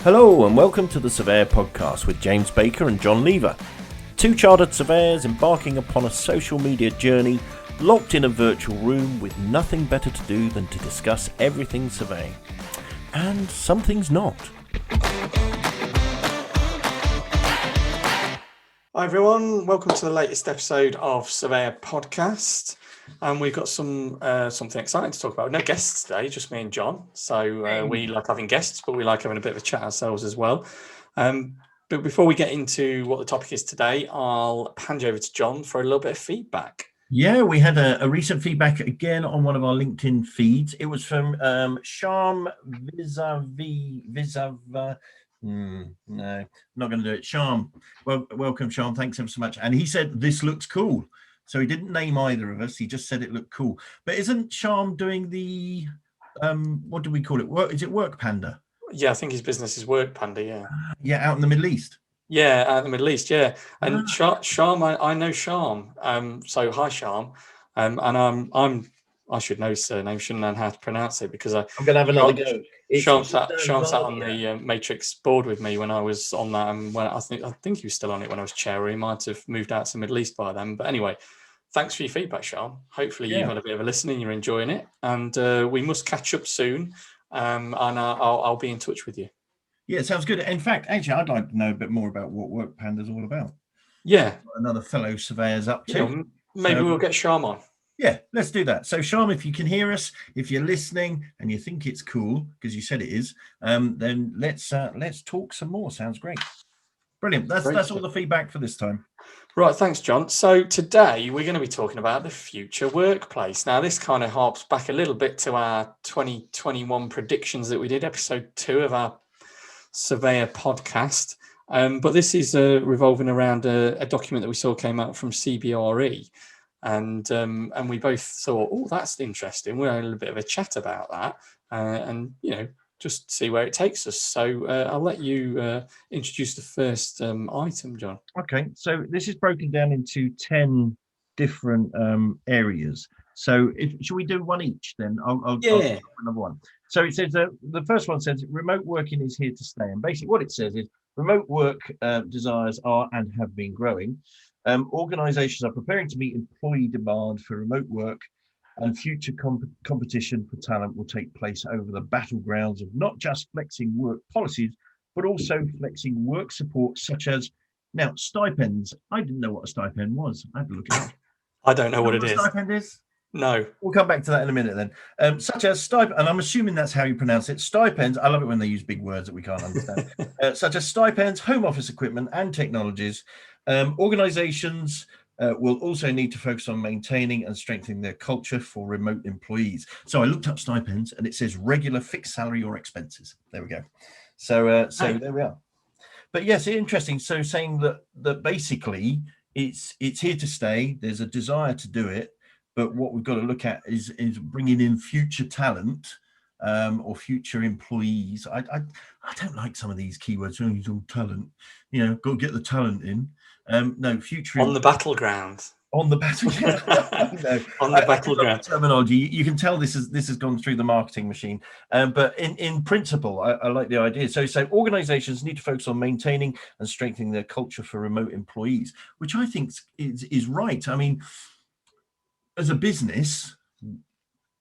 Hello and welcome to the Surveyor Podcast with James Baker and John Lever. Two chartered surveyors embarking upon a social media journey, locked in a virtual room with nothing better to do than to discuss everything surveying. And some things not. Hi everyone, welcome to the latest episode of Surveyor Podcast. And we've got something exciting to talk about. No guests today, just me and John. So we like having guests, but we like having a bit of a chat ourselves as well. But before we get into what the topic is today, I'll hand you over to John for a little bit of feedback. Yeah, we had a recent feedback again on one of our LinkedIn feeds. It was from Sharm Vis-a-vis. No, not going to do it. Sharm, well, welcome, Sharm. Thanks ever so much. And he said, this looks cool. So he didn't name either of us. He just said it looked cool. But isn't Sharm doing the, what do we call it? Is it Work Panda? Yeah, I think his business is Work Panda, yeah. Yeah, out in the Middle East. Yeah, out in the Middle East, yeah. And Sharm, I know Sharm. So hi, Sharm. And I should know his surname, shouldn't I know how to pronounce it, because I'm going to have another go. Sharm sat on the Matrix board with me when I was on that, and when I think he was still on it when I was chair, or he might have moved out to the Middle East by then. But anyway, thanks for your feedback, Sharm. Hopefully you've had a bit of a listen and you're enjoying it. And we must catch up soon, and I'll be in touch with you. Yeah, it sounds good. In fact, actually, I'd like to know a bit more about what Work Panda's all about. Yeah. Another fellow surveyor's up to. Yeah, maybe we'll get Sharm on. Yeah, let's do that. So, Sharm, if you can hear us, if you're listening and you think it's cool, because you said it is, then let's talk some more. Sounds great. Brilliant. That's all the feedback for this time. Right, thanks, John. So today we're going to be talking about the future workplace. Now, this kind of harps back a little bit to our 2021 predictions that we did, episode 2 of our Surveyor Podcast. But this is revolving around a document that we saw came out from CBRE. And we both thought, oh, that's interesting. We'll have a little bit of a chat about that, and just see where it takes us. So I'll let you introduce the first item, John. Okay, so this is broken down into 10 different areas. So should we do one each then? I'll start another one. So it says the first one says remote working is here to stay, and basically what it says is remote work desires are and have been growing. Organizations are preparing to meet employee demand for remote work, and future competition for talent will take place over the battlegrounds of not just flexing work policies, but also flexing work support, such as now stipends. I didn't know what a stipend was. I had to look it up. I don't know what it is. Stipend is? No. We'll come back to that in a minute then. Such as stipend, and I'm assuming that's how you pronounce it. Stipends. I love it when they use big words that we can't understand. Such as stipends, home office equipment, and technologies. Organizations will also need to focus on maintaining and strengthening their culture for remote employees. So I looked up stipends, and it says regular fixed salary or expenses. There we go. So there we are. But yes, interesting. So saying that basically it's here to stay. There's a desire to do it. But what we've got to look at is bringing in future talent or future employees. I don't like some of these keywords. Oh, use all talent. Got to get the talent in. No, future on the battleground. On the battleground. On the battleground. Terminology. You can tell this has gone through the marketing machine. But in principle, I like the idea. So organizations need to focus on maintaining and strengthening their culture for remote employees, which I think is right. I mean, as a business,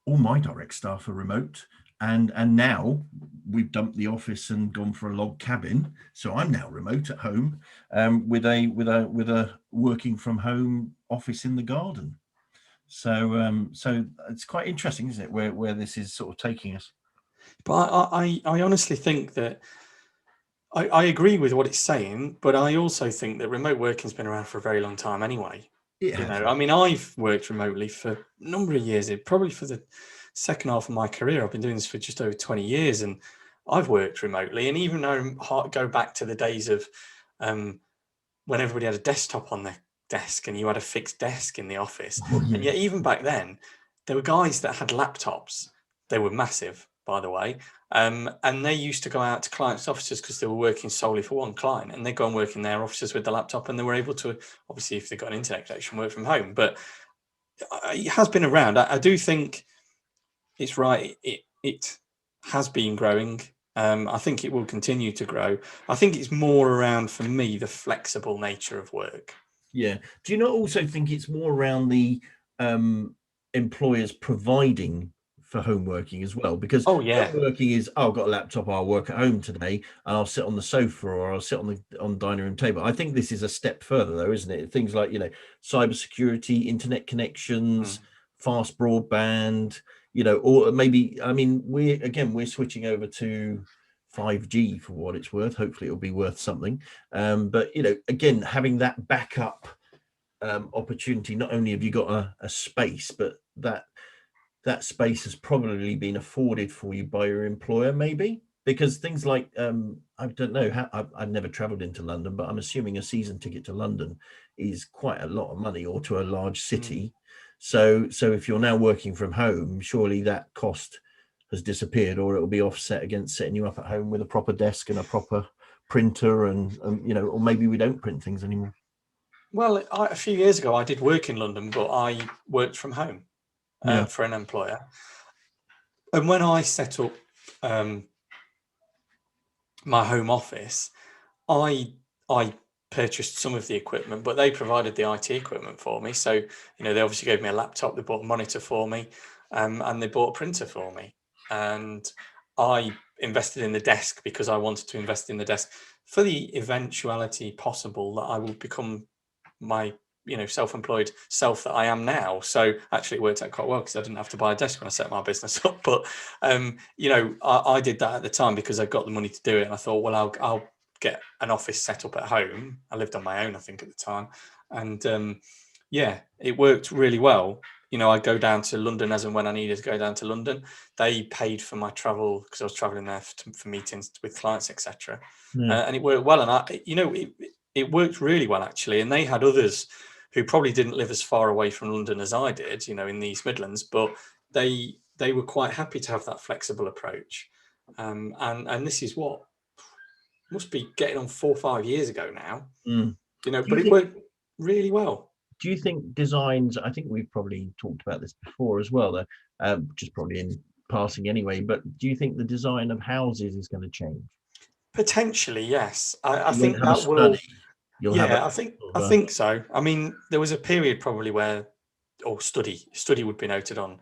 all my direct staff are remote, and now we've dumped the office and gone for a log cabin. So I'm now remote at home, with a working from home office in the garden. So it's quite interesting, isn't it, where this is sort of taking us? But I honestly think that I agree with what it's saying, but I also think that remote working's been around for a very long time anyway. I mean, I've worked remotely for a number of years. Probably for the second half of my career, I've been doing this for just over 20 years, and I've worked remotely. And even though I go back to the days of when everybody had a desktop on their desk and you had a fixed desk in the office, and yet even back then, there were guys that had laptops. They were massive, by the way, and they used to go out to clients' offices because they were working solely for one client, and they'd go and work in their offices with the laptop, and they were able to, obviously, if they got an internet connection, work from home. But it has been around. I do think it's right. It has been growing. I think it will continue to grow. I think it's more around, for me, the flexible nature of work. Yeah. Do you not also think it's more around the employers providing for home working as well? Because Oh yeah, home working is, oh, I've got a laptop, I'll work at home today, and I'll sit on the sofa or I'll sit on the dining room table. I think this is a step further, though, isn't it? Things like, cybersecurity, internet connections, fast broadband, or maybe, I mean, we're switching over to 5G for what it's worth. Hopefully it'll be worth something. But again, having that backup opportunity, not only have you got a space, but that space has probably been afforded for you by your employer, maybe, because things like I don't know how, I've never traveled into London, but I'm assuming a season ticket to London is quite a lot of money, or to a large city. So if you're now working from home, surely that cost has disappeared, or it will be offset against setting you up at home with a proper desk and a proper printer, and or maybe we don't print things anymore. Well, a few years ago, I did work in London, but I worked from home for an employer. And when I set up my home office, I purchased some of the equipment, but they provided the IT equipment for me. So, they obviously gave me a laptop, they bought a monitor for me, and they bought a printer for me. And I invested in the desk because I wanted to invest in the desk for the eventuality possible that I will become my self-employed self that I am now. So actually it worked out quite well, because I didn't have to buy a desk when I set my business up. But I did that at the time because I got the money to do it, and I thought, well, I'll get an office set up at home. I lived on my own, I think, at the time, and it worked really well. I'd go down to London as and when I needed to go down to London. They paid for my travel because I was traveling there for meetings with clients, etc. And it worked well. And it worked really well, actually. And they had others who probably didn't live as far away from London as I did, in the East Midlands, but they were quite happy to have that flexible approach. And this is what must be getting on 4 or 5 years ago now, but it worked really well. Do you think designs, I think we've probably talked about this before as well, though, just probably in passing anyway, but do you think the design of houses is going to change? Potentially, yes. I think that will. Yeah, I think so. I mean, there was a period probably where, study would be noted on,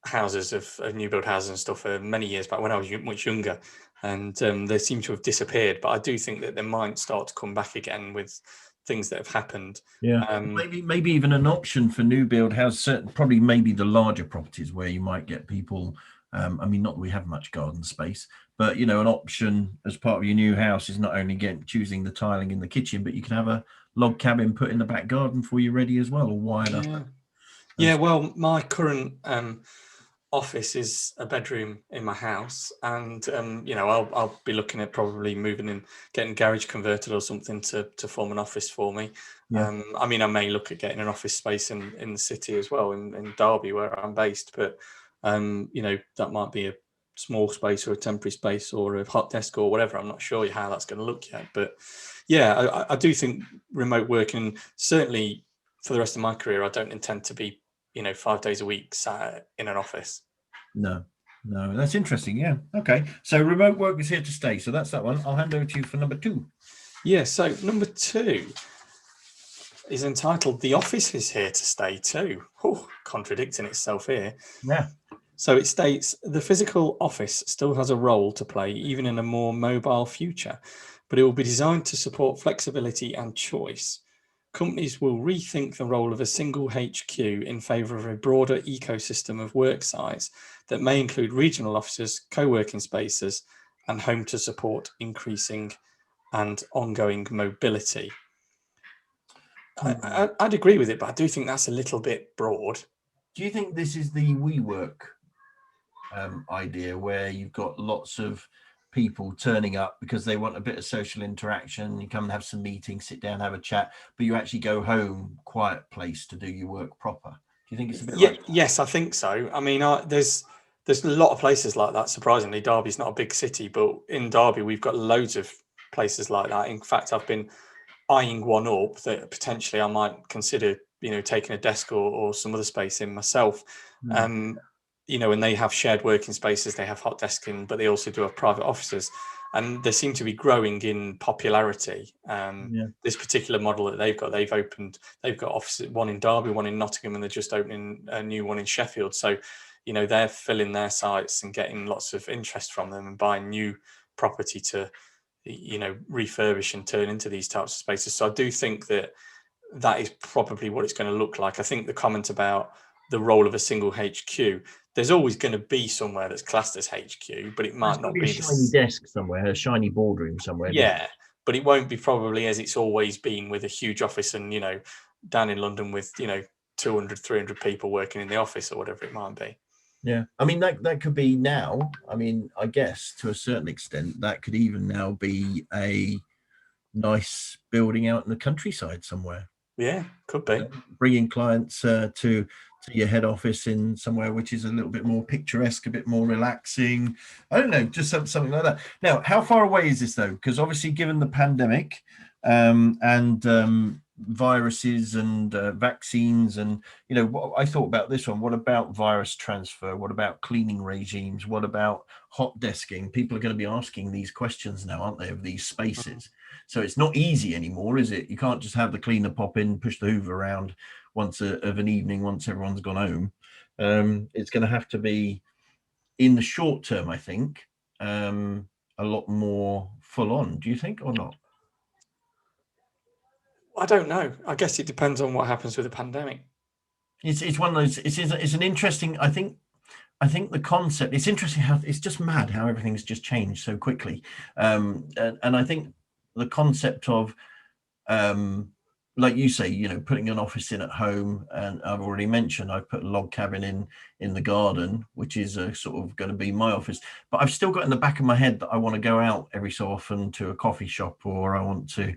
houses of new build houses and stuff many years back when I was much younger, and they seem to have disappeared. But I do think that they might start to come back again with things that have happened. Yeah, maybe even an option for new build house, probably maybe the larger properties where you might get people. I mean, not that we have much garden space, but an option as part of your new house is not only choosing the tiling in the kitchen, but you can have a log cabin put in the back garden for you ready as well, or wired up. Yeah, well, my current office is a bedroom in my house, and I'll be looking at probably moving in, getting garage converted or something to form an office for me. I mean, I may look at getting an office space in the city as well, in Derby, where I'm based, but that might be a small space or a temporary space or a hot desk or whatever. I'm not sure how that's going to look yet, but yeah, I do think remote working, certainly for the rest of my career, I don't intend to be 5 days a week sat in an office. No, that's interesting. Yeah, okay, so remote work is here to stay, so that's that one. I'll hand over to you for number 2. Yeah, so number 2 is entitled "The Office is Here to Stay Too." Contradicting itself here. Yeah. So it states, the physical office still has a role to play, even in a more mobile future, but it will be designed to support flexibility and choice. Companies will rethink the role of a single HQ in favour of a broader ecosystem of work sites that may include regional offices, co-working spaces, and home to support increasing and ongoing mobility. I'd agree with it, but I do think that's a little bit broad. Do you think this is the WeWork idea, where you've got lots of people turning up because they want a bit of social interaction? You come and have some meetings, sit down, have a chat, but you actually go home, quiet place to do your work proper. Do you think it's a bit like that? Yes, I think so. I mean, there's a lot of places like that. Surprisingly, Derby's not a big city, but in Derby we've got loads of places like that. In fact, I've been eyeing one up that potentially I might consider, taking a desk or some other space in myself. and they have shared working spaces, they have hot desking, but they also do have private offices, and they seem to be growing in popularity. This particular model that they've got offices, one in Derby, one in Nottingham, and they're just opening a new one in Sheffield. So, they're filling their sites and getting lots of interest from them and buying new property to, refurbish and turn into these types of spaces. So I do think that is probably what it's going to look like. I think the comment about the role of a single HQ, there's always going to be somewhere that's classed as HQ, but it might not be a shiny desk somewhere, a shiny boardroom somewhere. Yeah, but it won't be probably as it's always been, with a huge office and, down in London with, 200, 300 people working in the office or whatever it might be. Yeah, I mean, that could be now. I mean, I guess to a certain extent, that could even now be a nice building out in the countryside somewhere. Yeah, could be. Bringing clients to your head office in somewhere which is a little bit more picturesque, a bit more relaxing. I don't know, just something like that. Now, how far away is this though? Because obviously, given the pandemic and viruses and vaccines, and what I thought about this one, what about virus transfer? What about cleaning regimes? What about hot desking? People are going to be asking these questions now, aren't they, of these spaces? So it's not easy anymore, is it? You can't just have the cleaner pop in, push the hoover around once of an evening, once everyone's gone home. It's going to have to be, in the short term, I think, a lot more full on. Do you think, or not? I don't know. I guess it depends on what happens with the pandemic. It's one of those. It's an interesting. I think the concept. It's interesting how it's just mad how everything's just changed so quickly. And I think the concept of, like you say, putting an office in at home, and I've already mentioned I've put a log cabin in the garden, which is sort of going to be my office. But I've still got in the back of my head that I want to go out every so often to a coffee shop, or I want to,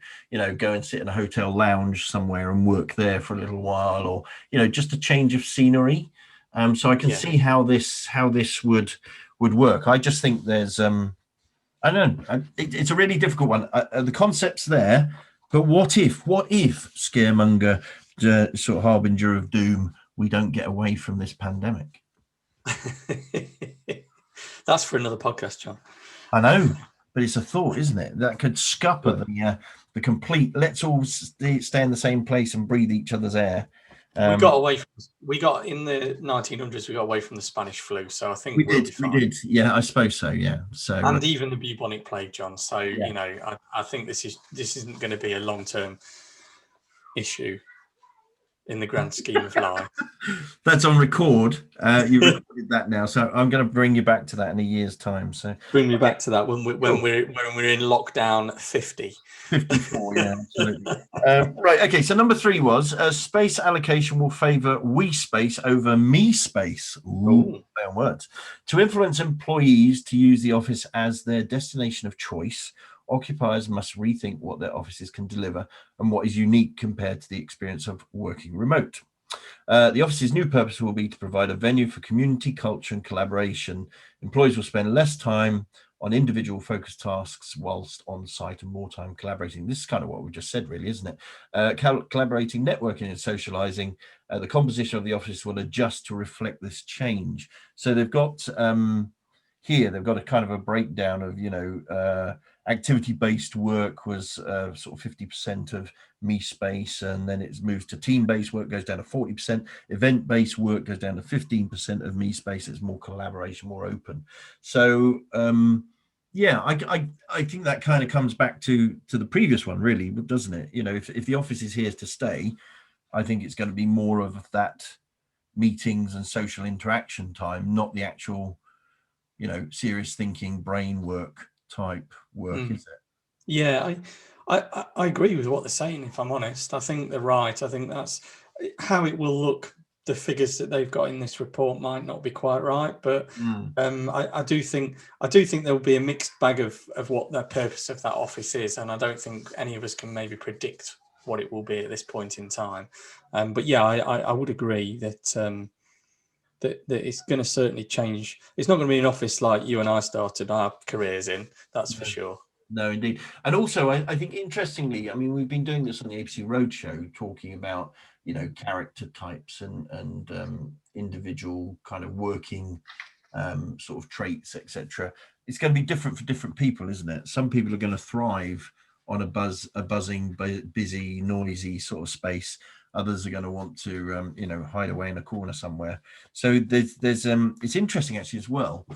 go and sit in a hotel lounge somewhere and work there for a little while, or just a change of scenery. So I can see how this would work. I just think there's I don't know. It's a really difficult one. The concept's there. But what if scaremonger, sort of harbinger of doom, we don't get away from this pandemic? That's for another podcast, John. I know, but it's a thought, isn't it? That could scupper the complete. Let's all stay in the same place and breathe each other's air. We got in the 1900s. We got away from the Spanish flu, so I think we did. Yeah, I suppose so. Yeah. So and even the bubonic plague, John. So I think this isn't going to be a long-term issue in the grand scheme of life. That's on record. You recorded that now, so I'm going to bring you back to that in a year's time. So bring me back to that when we're in lockdown 50. 54, yeah, absolutely. Right, okay, so number 3 was space allocation will favour we space over me space. Ooh, play on words. To influence employees to use the office as their destination of choice, occupiers must rethink what their offices can deliver and what is unique compared to the experience of working remote. The office's new purpose will be to provide a venue for community, culture and collaboration. Employees will spend less time on individual focused tasks whilst on site and more time collaborating. This is kind of what we just said, really, isn't it? Collaborating, networking and socializing. The composition of the office will adjust to reflect this change. So they've got here, they've got a kind of a breakdown of, activity-based work was sort of 50% of me space, and then it's moved to team-based work goes down to 40%. Event-based work goes down to 15% of me space. It's more collaboration, more open. So I think that kind of comes back to the previous one, really, doesn't it? If the office is here to stay, I think it's going to be more of that meetings and social interaction time, not the actual, serious thinking, brain work type work, is it? Yeah, I agree with what they're saying, if I'm honest. I think they're right. I think that's how it will look. The figures that they've got in this report might not be quite right, but I do think there will be a mixed bag of what the purpose of that office is, and I don't think any of us can maybe predict what it will be at this point in time. But yeah, I would agree that that it's going to certainly change. It's not going to be an office like you and I started our careers in, that's for sure. No, indeed. And also, I think, interestingly, I mean, we've been doing this on the APC Roadshow, talking about character types and individual kind of working sort of traits, etc. It's going to be different for different people, isn't it? Some people are going to thrive on a buzzing, busy, noisy sort of space. Others are going to want to, hide away in a corner somewhere. So there's it's interesting actually as well. I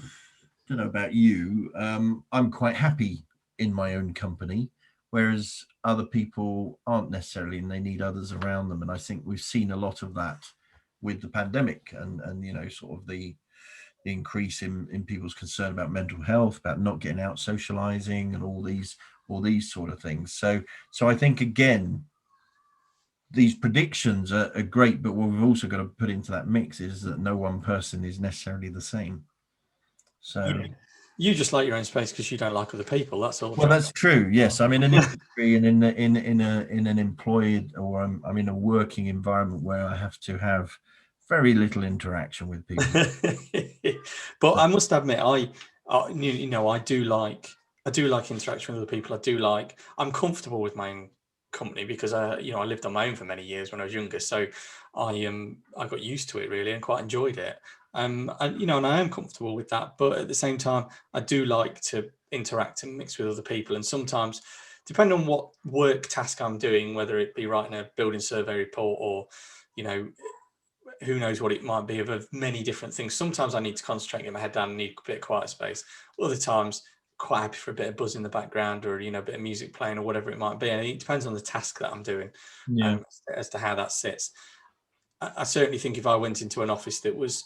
don't know about you. I'm quite happy in my own company, whereas other people aren't necessarily, and they need others around them. And I think we've seen a lot of that with the pandemic and sort of the increase in people's concern about mental health, about not getting out socializing and all these sort of things. So I think, again, these predictions are great, but what we've also got to put into that mix is that no one person is necessarily the same. So you just like your own space because you don't like other people. That's all. Well, that's true. Yes, I'm in an industry and in an employed, or I'm in a working environment where I have to have very little interaction with people. But I must admit, I do like interaction with other people. I'm comfortable with my own company because I lived on my own for many years when I was younger, so I got used to it really and quite enjoyed it. And I am comfortable with that, but at the same time, I do like to interact and mix with other people. And sometimes, depending on what work task I'm doing, whether it be writing a building survey report or who knows what it might be, of many different things. Sometimes I need to concentrate, get my head down and need a bit of quiet space. Other times, quite happy for a bit of buzz in the background or, a bit of music playing or whatever it might be. And it depends on the task that I'm doing, as to how that sits. I certainly think if I went into an office that was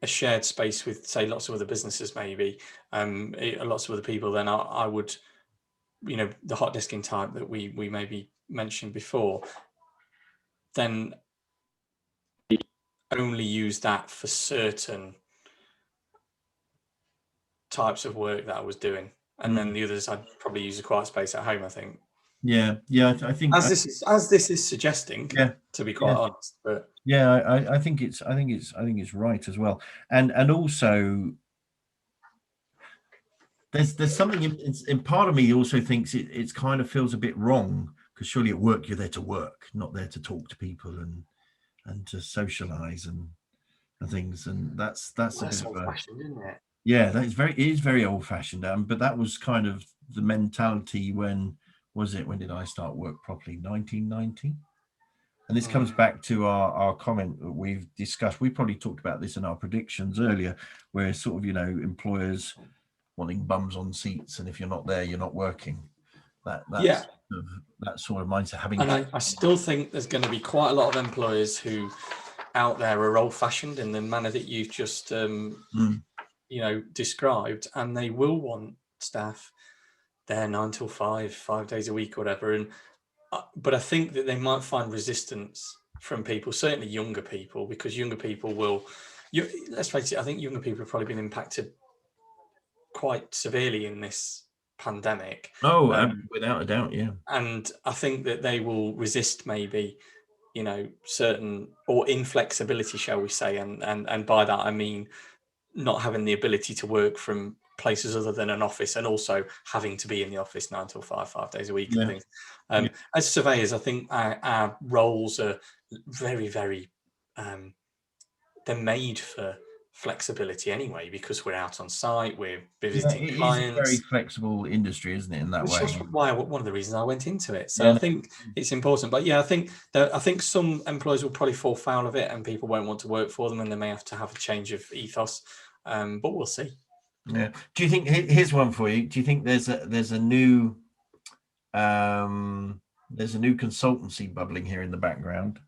a shared space with, say, lots of other businesses, maybe, lots of other people, then I would, the hot desking type that we maybe mentioned before, then only use that for certain types of work that I was doing, and then the others I'd probably use a quiet space at home. I think. Yeah, I think as this is suggesting. Yeah, to be quite honest, but yeah, I think it's right as well, and also there's something in part of me also thinks it's kind of feels a bit wrong, because surely at work you're there to work, not there to talk to people and to socialize and things, and that's a bit old-fashioned, isn't it? Yeah, it is very old-fashioned. But that was kind of the mentality when did I start work properly? 1990. And this comes back to our comment that we've discussed. We probably talked about this in our predictions earlier, where sort of employers wanting bums on seats, and if you're not there, you're not working. That sort of mindset having. And I still think there's going to be quite a lot of employers who out there are old-fashioned in the manner that you've just described, and they will want staff there 9 till 5 days a week or whatever. And but I think that they might find resistance from people, certainly younger people, because younger people will. Let's face it, I think younger people have probably been impacted quite severely in this pandemic. Without a doubt, yeah. And I think that they will resist maybe, certain or inflexibility, shall we say, and by that I mean not having the ability to work from places other than an office, and also having to be in the office 9 till 5 days a week and things. As surveyors, I think our roles are very, very they're made for flexibility anyway, because we're out on site, we're visiting clients. It's a very flexible industry, isn't it, in that way? That's one of the reasons I went into it. So I think it's important. But I think some employers will probably fall foul of it, and people won't want to work for them, and they may have to have a change of ethos. But we'll see. Yeah. Do you think? Here's one for you. Do you think there's a new consultancy bubbling here in the background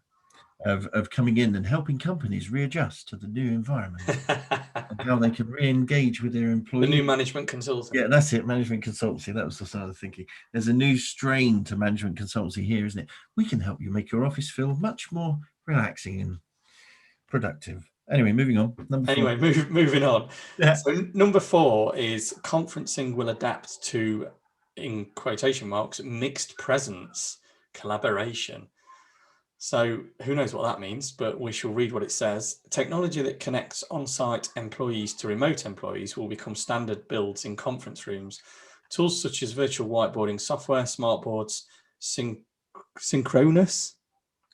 of coming in and helping companies readjust to the new environment and how they can re-engage with their employees? The new management consultancy. Yeah, that's it. Management consultancy. That was the sort of thinking. There's a new strain to management consultancy here, isn't it? We can help you make your office feel much more relaxing and productive. Anyway, moving on. Moving on. Yeah. So number 4 is conferencing will adapt to, in quotation marks, mixed presence collaboration. So who knows what that means, but we shall read what it says. Technology that connects on-site employees to remote employees will become standard builds in conference rooms. Tools such as virtual whiteboarding software, smartboards, synchronous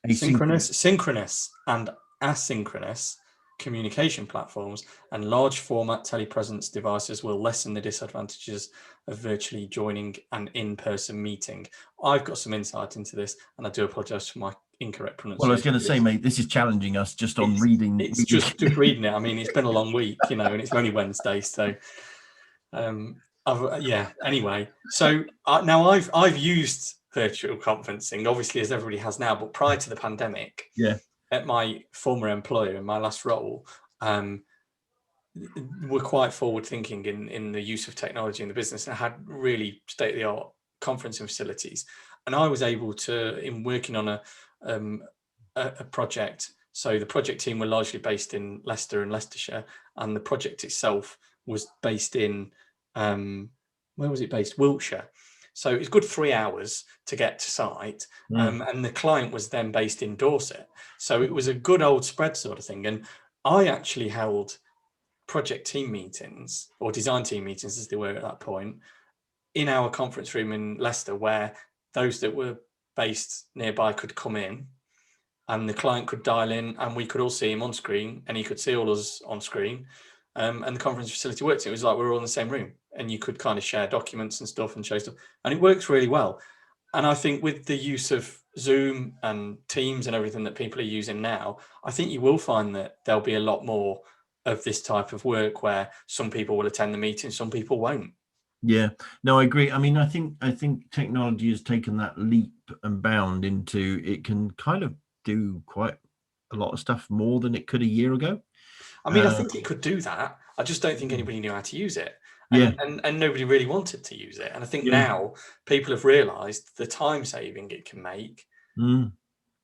synchronous and asynchronous communication platforms and large format telepresence devices will lessen the disadvantages of virtually joining an in-person meeting. I've got some insight into this, and I do apologize for my incorrect pronunciation. Well, I was going to say, mate, this is challenging us just on reading. It's just reading it. I mean, it's been a long week, and it's only Wednesday, so anyway, so now I've used virtual conferencing, obviously, as everybody has now, but prior to the pandemic, at my former employer, in my last role, we're quite forward thinking in the use of technology in the business, and had really state-of-the-art conferencing facilities. And I was able to, in working on a project, so the project team were largely based in Leicester and Leicestershire, and the project itself was based in where was it based? Wiltshire. So it was good 3 hours to get to site, and the client was then based in Dorset. So it was a good old spread sort of thing. And I actually held project team meetings, or design team meetings as they were at that point, in our conference room in Leicester, where those that were based nearby could come in, and the client could dial in, and we could all see him on screen, and he could see all us on screen. And the conference facility worked. It was like we were all in the same room, and you could kind of share documents and stuff and show stuff, and it works really well. And I think with the use of Zoom and Teams and everything that people are using now, I think you will find that there'll be a lot more of this type of work where some people will attend the meeting, some people won't. Yeah, no, I agree. I mean, I think technology has taken that leap and bound into, it can kind of do quite a lot of stuff more than it could a year ago. I mean, I think it could do that. I just don't think anybody knew how to use it. And nobody really wanted to use it. And I think now people have realised the time saving it can make.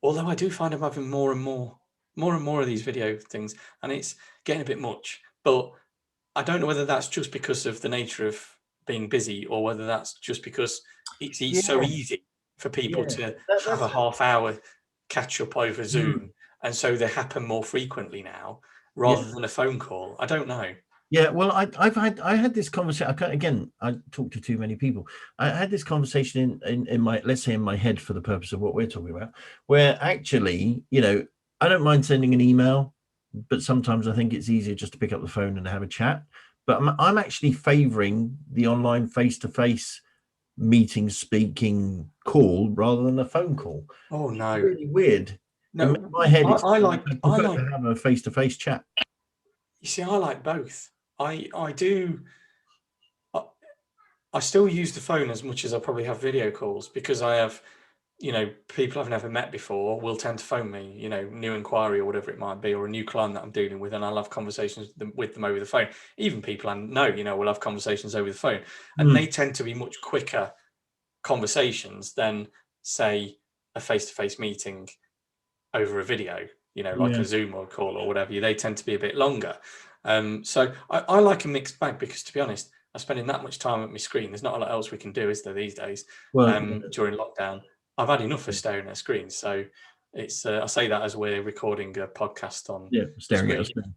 Although I do find I'm having more and more of these video things, and it's getting a bit much. But I don't know whether that's just because of the nature of being busy, or whether that's just because it's so easy for people to have a half-hour catch up over Zoom, and so they happen more frequently now rather than a phone call. I don't know. Yeah, well, I had this conversation. Again, I talk to too many people. I had this conversation in my, let's say, in my head, for the purpose of what we're talking about, where actually, I don't mind sending an email, but sometimes I think it's easier just to pick up the phone and have a chat. But I'm actually favouring the online face-to-face meeting speaking call rather than a phone call. Oh no, it's really weird. No, in my head, I like to have a face-to-face chat. You see, I like both. I do. I still use the phone as much as I probably have video calls, because I have, people I've never met before will tend to phone me, new inquiry or whatever it might be, or a new client that I'm dealing with, and I'll have conversations with them over the phone. Even people I know, we'll have conversations over the phone, and they tend to be much quicker conversations than, say, a face-to-face meeting over a video, like a Zoom or a call or whatever. They tend to be a bit longer. So I like a mixed bag, because, to be honest, I'm spending that much time at my screen. There's not a lot else we can do, is there, these days? During lockdown, I've had enough of staring at screens. So it's I say that as we're recording a podcast on staring at a screen.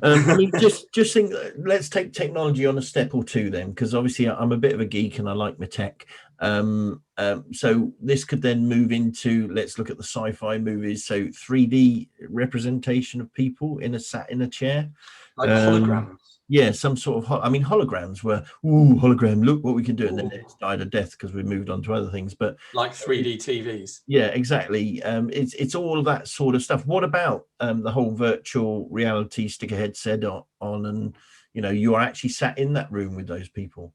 I mean, just think, let's take technology on a step or two then, because obviously I'm a bit of a geek and I like my tech. So this could then move into, let's look at the sci-fi movies. So 3D representation of people in a chair, like holograms. Yeah, some sort of holograms were, hologram, look what we can do, and then it's died a death because we moved on to other things. But like 3D TVs. Yeah, exactly. It's all of that sort of stuff. What about the whole virtual reality, stick a headset on, and you are actually sat in that room with those people?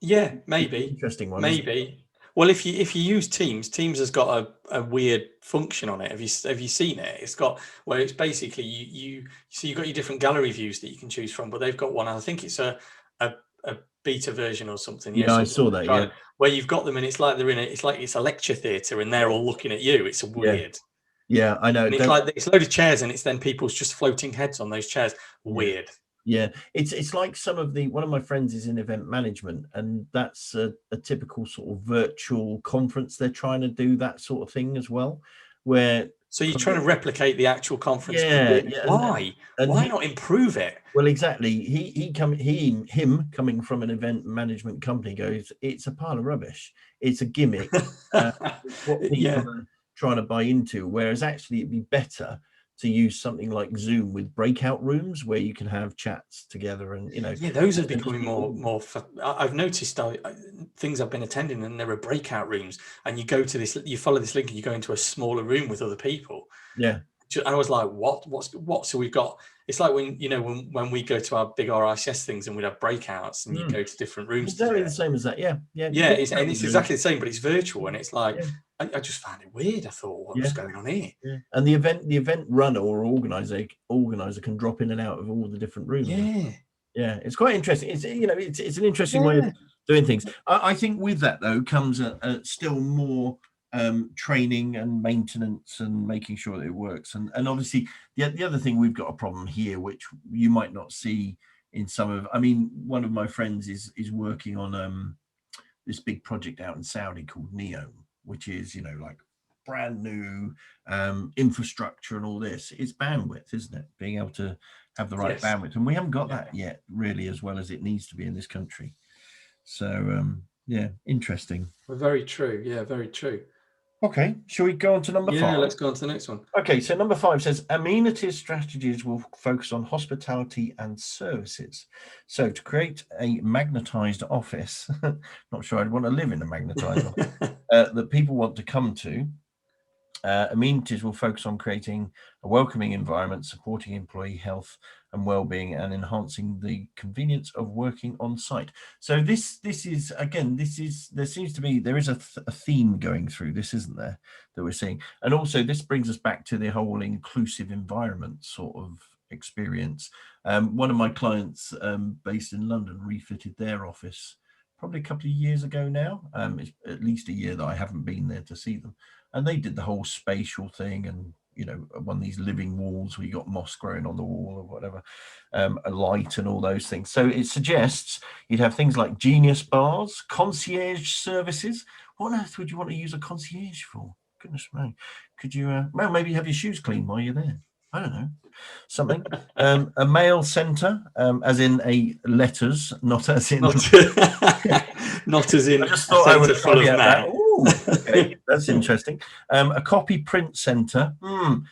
Yeah, maybe. Interesting one. Maybe. Well, if you use Teams has got a weird function on it. Have you seen it? It's got where it's basically you've got your different gallery views that you can choose from, but they've got one. I think it's a beta version or something. Yeah, I saw that. Yeah, where you've got them, and it's like it's a lecture theatre, and they're all looking at you. It's weird. Yeah, I know. And it's a load of chairs, and it's then people's just floating heads on those chairs. Weird. Yeah, it's like one of my friends is in event management, and that's a typical sort of virtual conference. They're trying to do that sort of thing as well, where so you're trying to replicate the actual conference. Why not improve it? Well, exactly. Him coming from an event management company goes, it's a pile of rubbish. It's a gimmick. trying to buy into, whereas actually it'd be better to use something like Zoom with breakout rooms where you can have chats together, and yeah, those are becoming more. I've noticed things I've been attending, and there are breakout rooms, and you go to this, you follow this link, and you go into a smaller room with other people. Yeah. I was like, what? So we've got, it's like when, when we go to our big RICS things and we'd have breakouts and you go to different rooms. Exactly the same as that. Yeah. It's exactly the same, but it's virtual, and it's like, I just found it weird. I thought, what's going on here? Yeah. And the event runner or organizer can drop in and out of all the different rooms. Yeah, it's quite interesting. It's it's an interesting way of doing things. I think with that though comes still more training and maintenance and making sure that it works. And obviously the other thing, we've got a problem here which you might not see in some of. I mean, one of my friends is working on this big project out in Saudi called NEOM, which is like brand new infrastructure and all this. It's bandwidth, isn't it? Being able to have the right bandwidth, and we haven't got that yet really as well as it needs to be in this country. So interesting. Very true. Yeah, very true. Okay, shall we go on to number 5? Yeah, let's go on to the next one. Okay, so number 5 says amenities strategies will focus on hospitality and services. So to create a magnetized office, not sure I'd want to live in a magnetized office, that people want to come to, amenities will focus on creating a welcoming environment, supporting employee health and well-being, and enhancing the convenience of working on site. So this is again, there is a theme going through this, isn't there, that we're seeing. And also this brings us back to the whole inclusive environment sort of experience. One of my clients based in London refitted their office probably a couple of years ago now. It's at least a year that I haven't been there to see them. And they did the whole spatial thing, and one of these living walls where you got moss growing on the wall or whatever, a light and all those things. So it suggests you'd have things like genius bars, concierge services. What on earth would you want to use a concierge for? Goodness me. Could you well, maybe have your shoes cleaned while you're there? I don't know, something. A mail center, as in a letters, not as in not as in. I just thought I would full of that. Okay, that's interesting. A copy print center.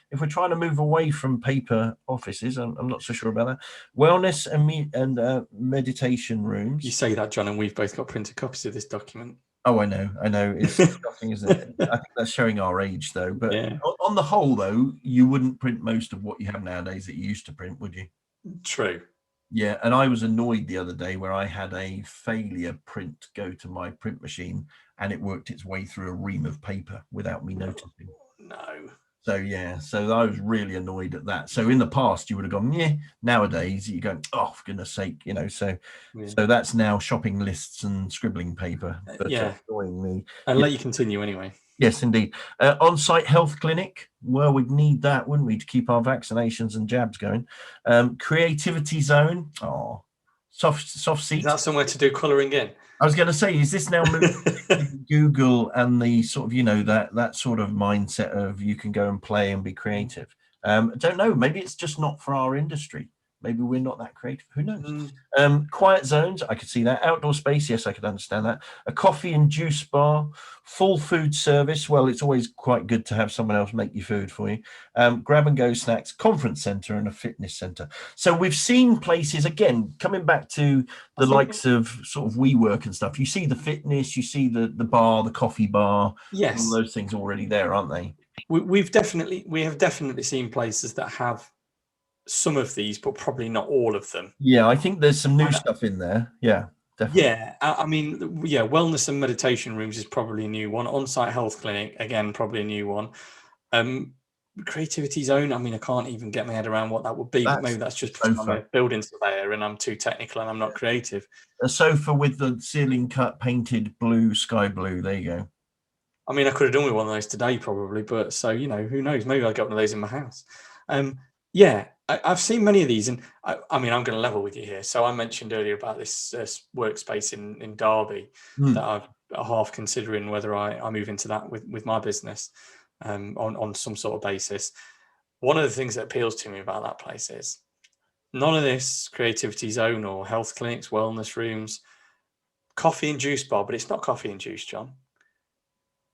If we're trying to move away from paper offices, I'm not so sure about that. Wellness and meditation rooms. You say that, John, and we've both got printed copies of this document. Oh, I know. It's shocking, isn't it? I think that's showing our age, though. But on the whole, though, you wouldn't print most of what you have nowadays that you used to print, would you? True. Yeah, and I was annoyed the other day where I had a failure print go to my print machine, and it worked its way through a ream of paper without me noticing. No. So I was really annoyed at that. So in the past, you would have gone, yeah. Nowadays, you go, oh, for goodness sake, So that's now shopping lists and scribbling paper. But annoying me. I'll let you continue anyway. Yes, indeed. On-site health clinic. Well, we'd need that, wouldn't we, to keep our vaccinations and jabs going. Creativity zone. Oh, soft seat. Is that somewhere to do colouring in? I was going to say, is this now Google and the sort of, that sort of mindset of you can go and play and be creative? I don't know. Maybe it's just not for our industry. Maybe we're not that creative. Who knows? Quiet zones. I could see that. Outdoor space. Yes, I could understand that. A coffee and juice bar. Full food service. Well, it's always quite good to have someone else make your food for you. Grab and go snacks. Conference center and a fitness center. So we've seen places, again, coming back to the likes of sort of WeWork and stuff. You see the fitness. You see the bar, the coffee bar. Yes. All those things already there, aren't they? We have definitely seen places that have some of these, but probably not all of them. Yeah, I think there's some new stuff in there. Yeah, definitely. Yeah, I mean, wellness and meditation rooms is probably a new one. On-site health clinic, again, probably a new one. Creativity zone, I mean, I can't even get my head around what that would be. But maybe that's just because I'm a building surveyor and I'm too technical and I'm not creative. A sofa with the ceiling cut, painted blue, sky blue. There you go. I mean, I could have done with one of those today probably, but so, who knows? Maybe I'll get one of those in my house. I've seen many of these, and I mean, I'm going to level with you here. So I mentioned earlier about this workspace in Derby that I'm half considering whether I move into that with my business on some sort of basis. One of the things that appeals to me about that place is none of this creativity zone or health clinics, wellness rooms, coffee and juice bar, but it's not coffee and juice, John.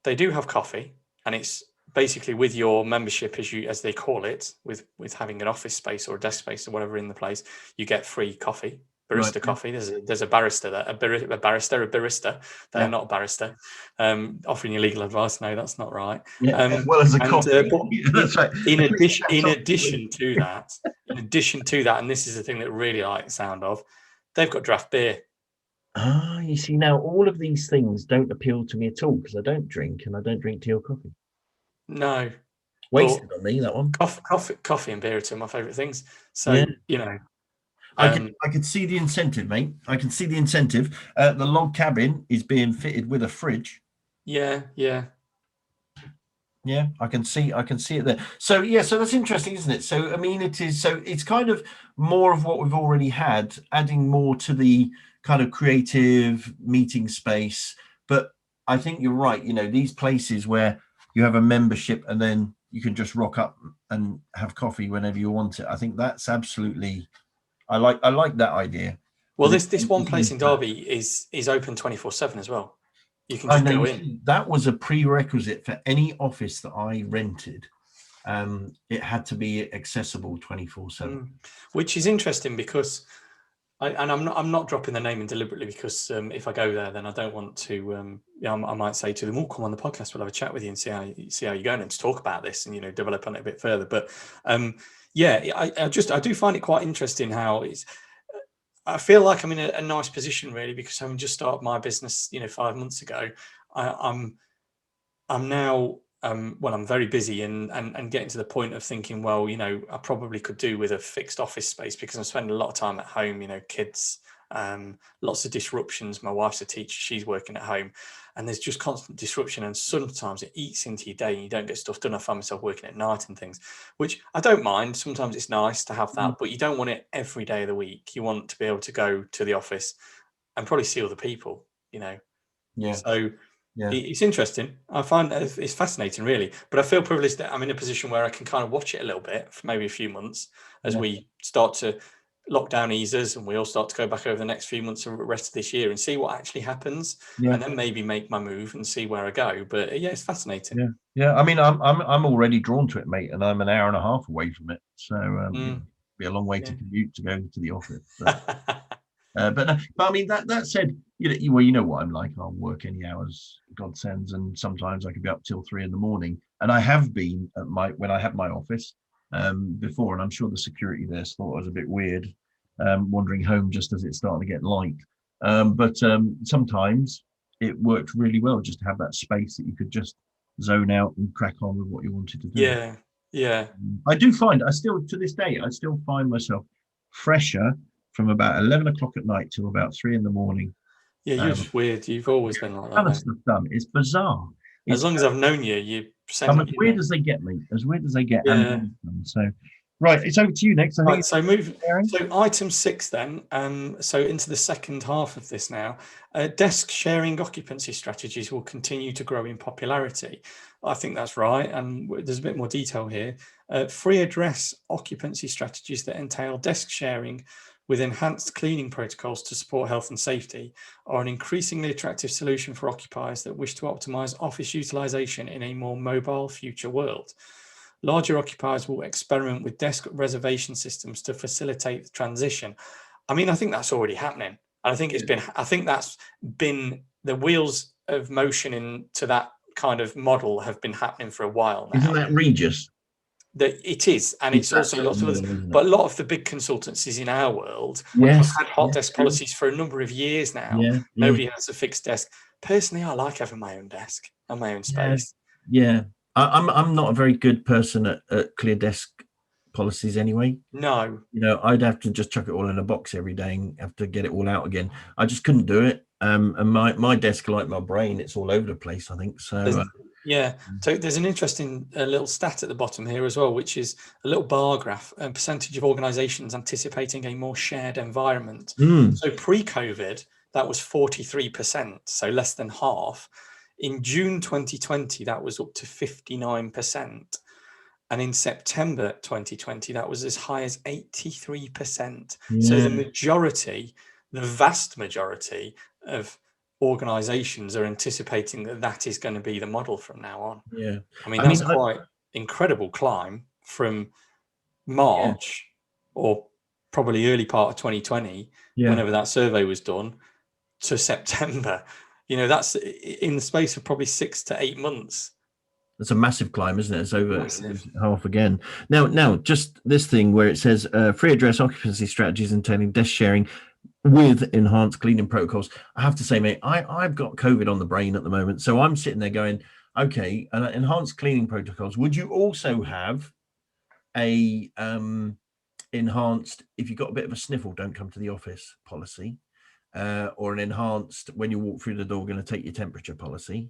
They do have coffee, and it's basically with your membership, as they call it, with having an office space or a desk space or whatever in the place, you get free coffee, barista coffee. There's a barrister there, a barista. They're not a barrister. Offering you legal advice. No, that's not right. Yeah, as well as a coffee. That's right. In addition to that, and this is the thing that really I like the sound of, they've got draft beer. Ah, you see, now all of these things don't appeal to me at all because I don't drink and I don't drink tea or coffee. No. Wasted on me, that one. Coffee and beer are two of my favourite things. So, you know. I could see the incentive, mate. I can see the incentive. The log cabin is being fitted with a fridge. Yeah. Yeah, I can see it there. So so that's interesting, isn't it? So I mean, it's kind of more of what we've already had, adding more to the kind of creative meeting space. But I think you're right. You know, these places where you have a membership and then you can just rock up and have coffee whenever you want it. I think that's absolutely. I like that idea. Well, this one place in Derby is open 24/7 as well. You can just go in. That was a prerequisite for any office that I rented. It had to be accessible 24/7, which is interesting because, I'm not dropping the name in deliberately because if I go there, then I don't want to. I might say to them, "Oh, come on the podcast. We'll have a chat with you and see how you're going and to talk about this and develop on it a bit further." But I do find it quite interesting how it's. I feel like I'm in a nice position really because having just started my business, 5 months ago, I'm now I'm very busy and getting to the point of thinking, well, I probably could do with a fixed office space because I'm spending a lot of time at home, kids, lots of disruptions. My wife's a teacher, she's working at home, and there's just constant disruption, and sometimes it eats into your day and you don't get stuff done. I find myself working at night and things, which I don't mind. Sometimes it's nice to have that, but you don't want it every day of the week. You want to be able to go to the office and probably see other people, So it's interesting. I find it's fascinating, really. But I feel privileged that I'm in a position where I can kind of watch it a little bit for maybe a few months as we start to lockdown eases and we all start to go back over the next few months and the rest of this year and see what actually happens, and then maybe make my move and see where I go. But it's fascinating. Yeah. I mean, I'm already drawn to it, mate, and I'm an hour and a half away from it, so it'd be a long way to commute to go to the office. But I mean, that said, you know what I'm like. I'll work any hours God sends, and sometimes I could be up till 3 a.m. And I have been at when I had my office before, and I'm sure the security there thought I was a bit weird, wandering home just as it's starting to get light. But sometimes it worked really well just to have that space that you could just zone out and crack on with what you wanted to do. Yeah. I do find to this day, I still find myself fresher from about 11 o'clock at night till about 3 a.m. Yeah, you're just weird. You've always been like that. Kind of stuff done. It's bizarre. As long as I've known you, I'm as weird as they get, mate. As weird as they get. Yeah. So, right, it's over to you next. So item 6 then. So into the second half of this now. Desk sharing occupancy strategies will continue to grow in popularity. I think that's right, and there's a bit more detail here. Free address occupancy strategies that entail desk sharing with enhanced cleaning protocols to support health and safety are an increasingly attractive solution for occupiers that wish to optimize office utilization in a more mobile future world. Larger occupiers will experiment with desk reservation systems to facilitate the transition. I mean, I think that's already happening. And I think that's been the wheels of motion into that kind of model have been happening for a while now. Isn't that Regis? That it is, and it's also lots of others, but a lot of the big consultancies in our world have had hot desk policies for a number of years now. Nobody has a fixed desk. Personally, I like having my own desk and my own space. I'm not a very good person at clear desk policies anyway. No, I'd have to just chuck it all in a box every day and have to get it all out again. I just couldn't do it. And my desk, like my brain, it's all over the place, I think. So so there's an interesting little stat at the bottom here as well, which is a little bar graph, a percentage of organizations anticipating a more shared environment. So pre-COVID, that was 43%, so less than half. In June 2020, that was up to 59%. And in September 2020, that was as high as 83%. So the vast majority of organisations are anticipating that is going to be the model from now on. Yeah, I mean, that's quite incredible climb from March or probably early part of 2020, whenever that survey was done, to September. You know, that's in the space of probably 6 to 8 months. That's a massive climb, isn't it? It's over half again. Now, just this thing where it says free address occupancy strategies entailing desk sharing with enhanced cleaning protocols. I have to say, mate, I've got COVID on the brain at the moment. So I'm sitting there going, okay, enhanced cleaning protocols. Would you also have a enhanced, if you've got a bit of a sniffle, don't come to the office policy, or an enhanced, when you walk through the door, we're going to take your temperature policy,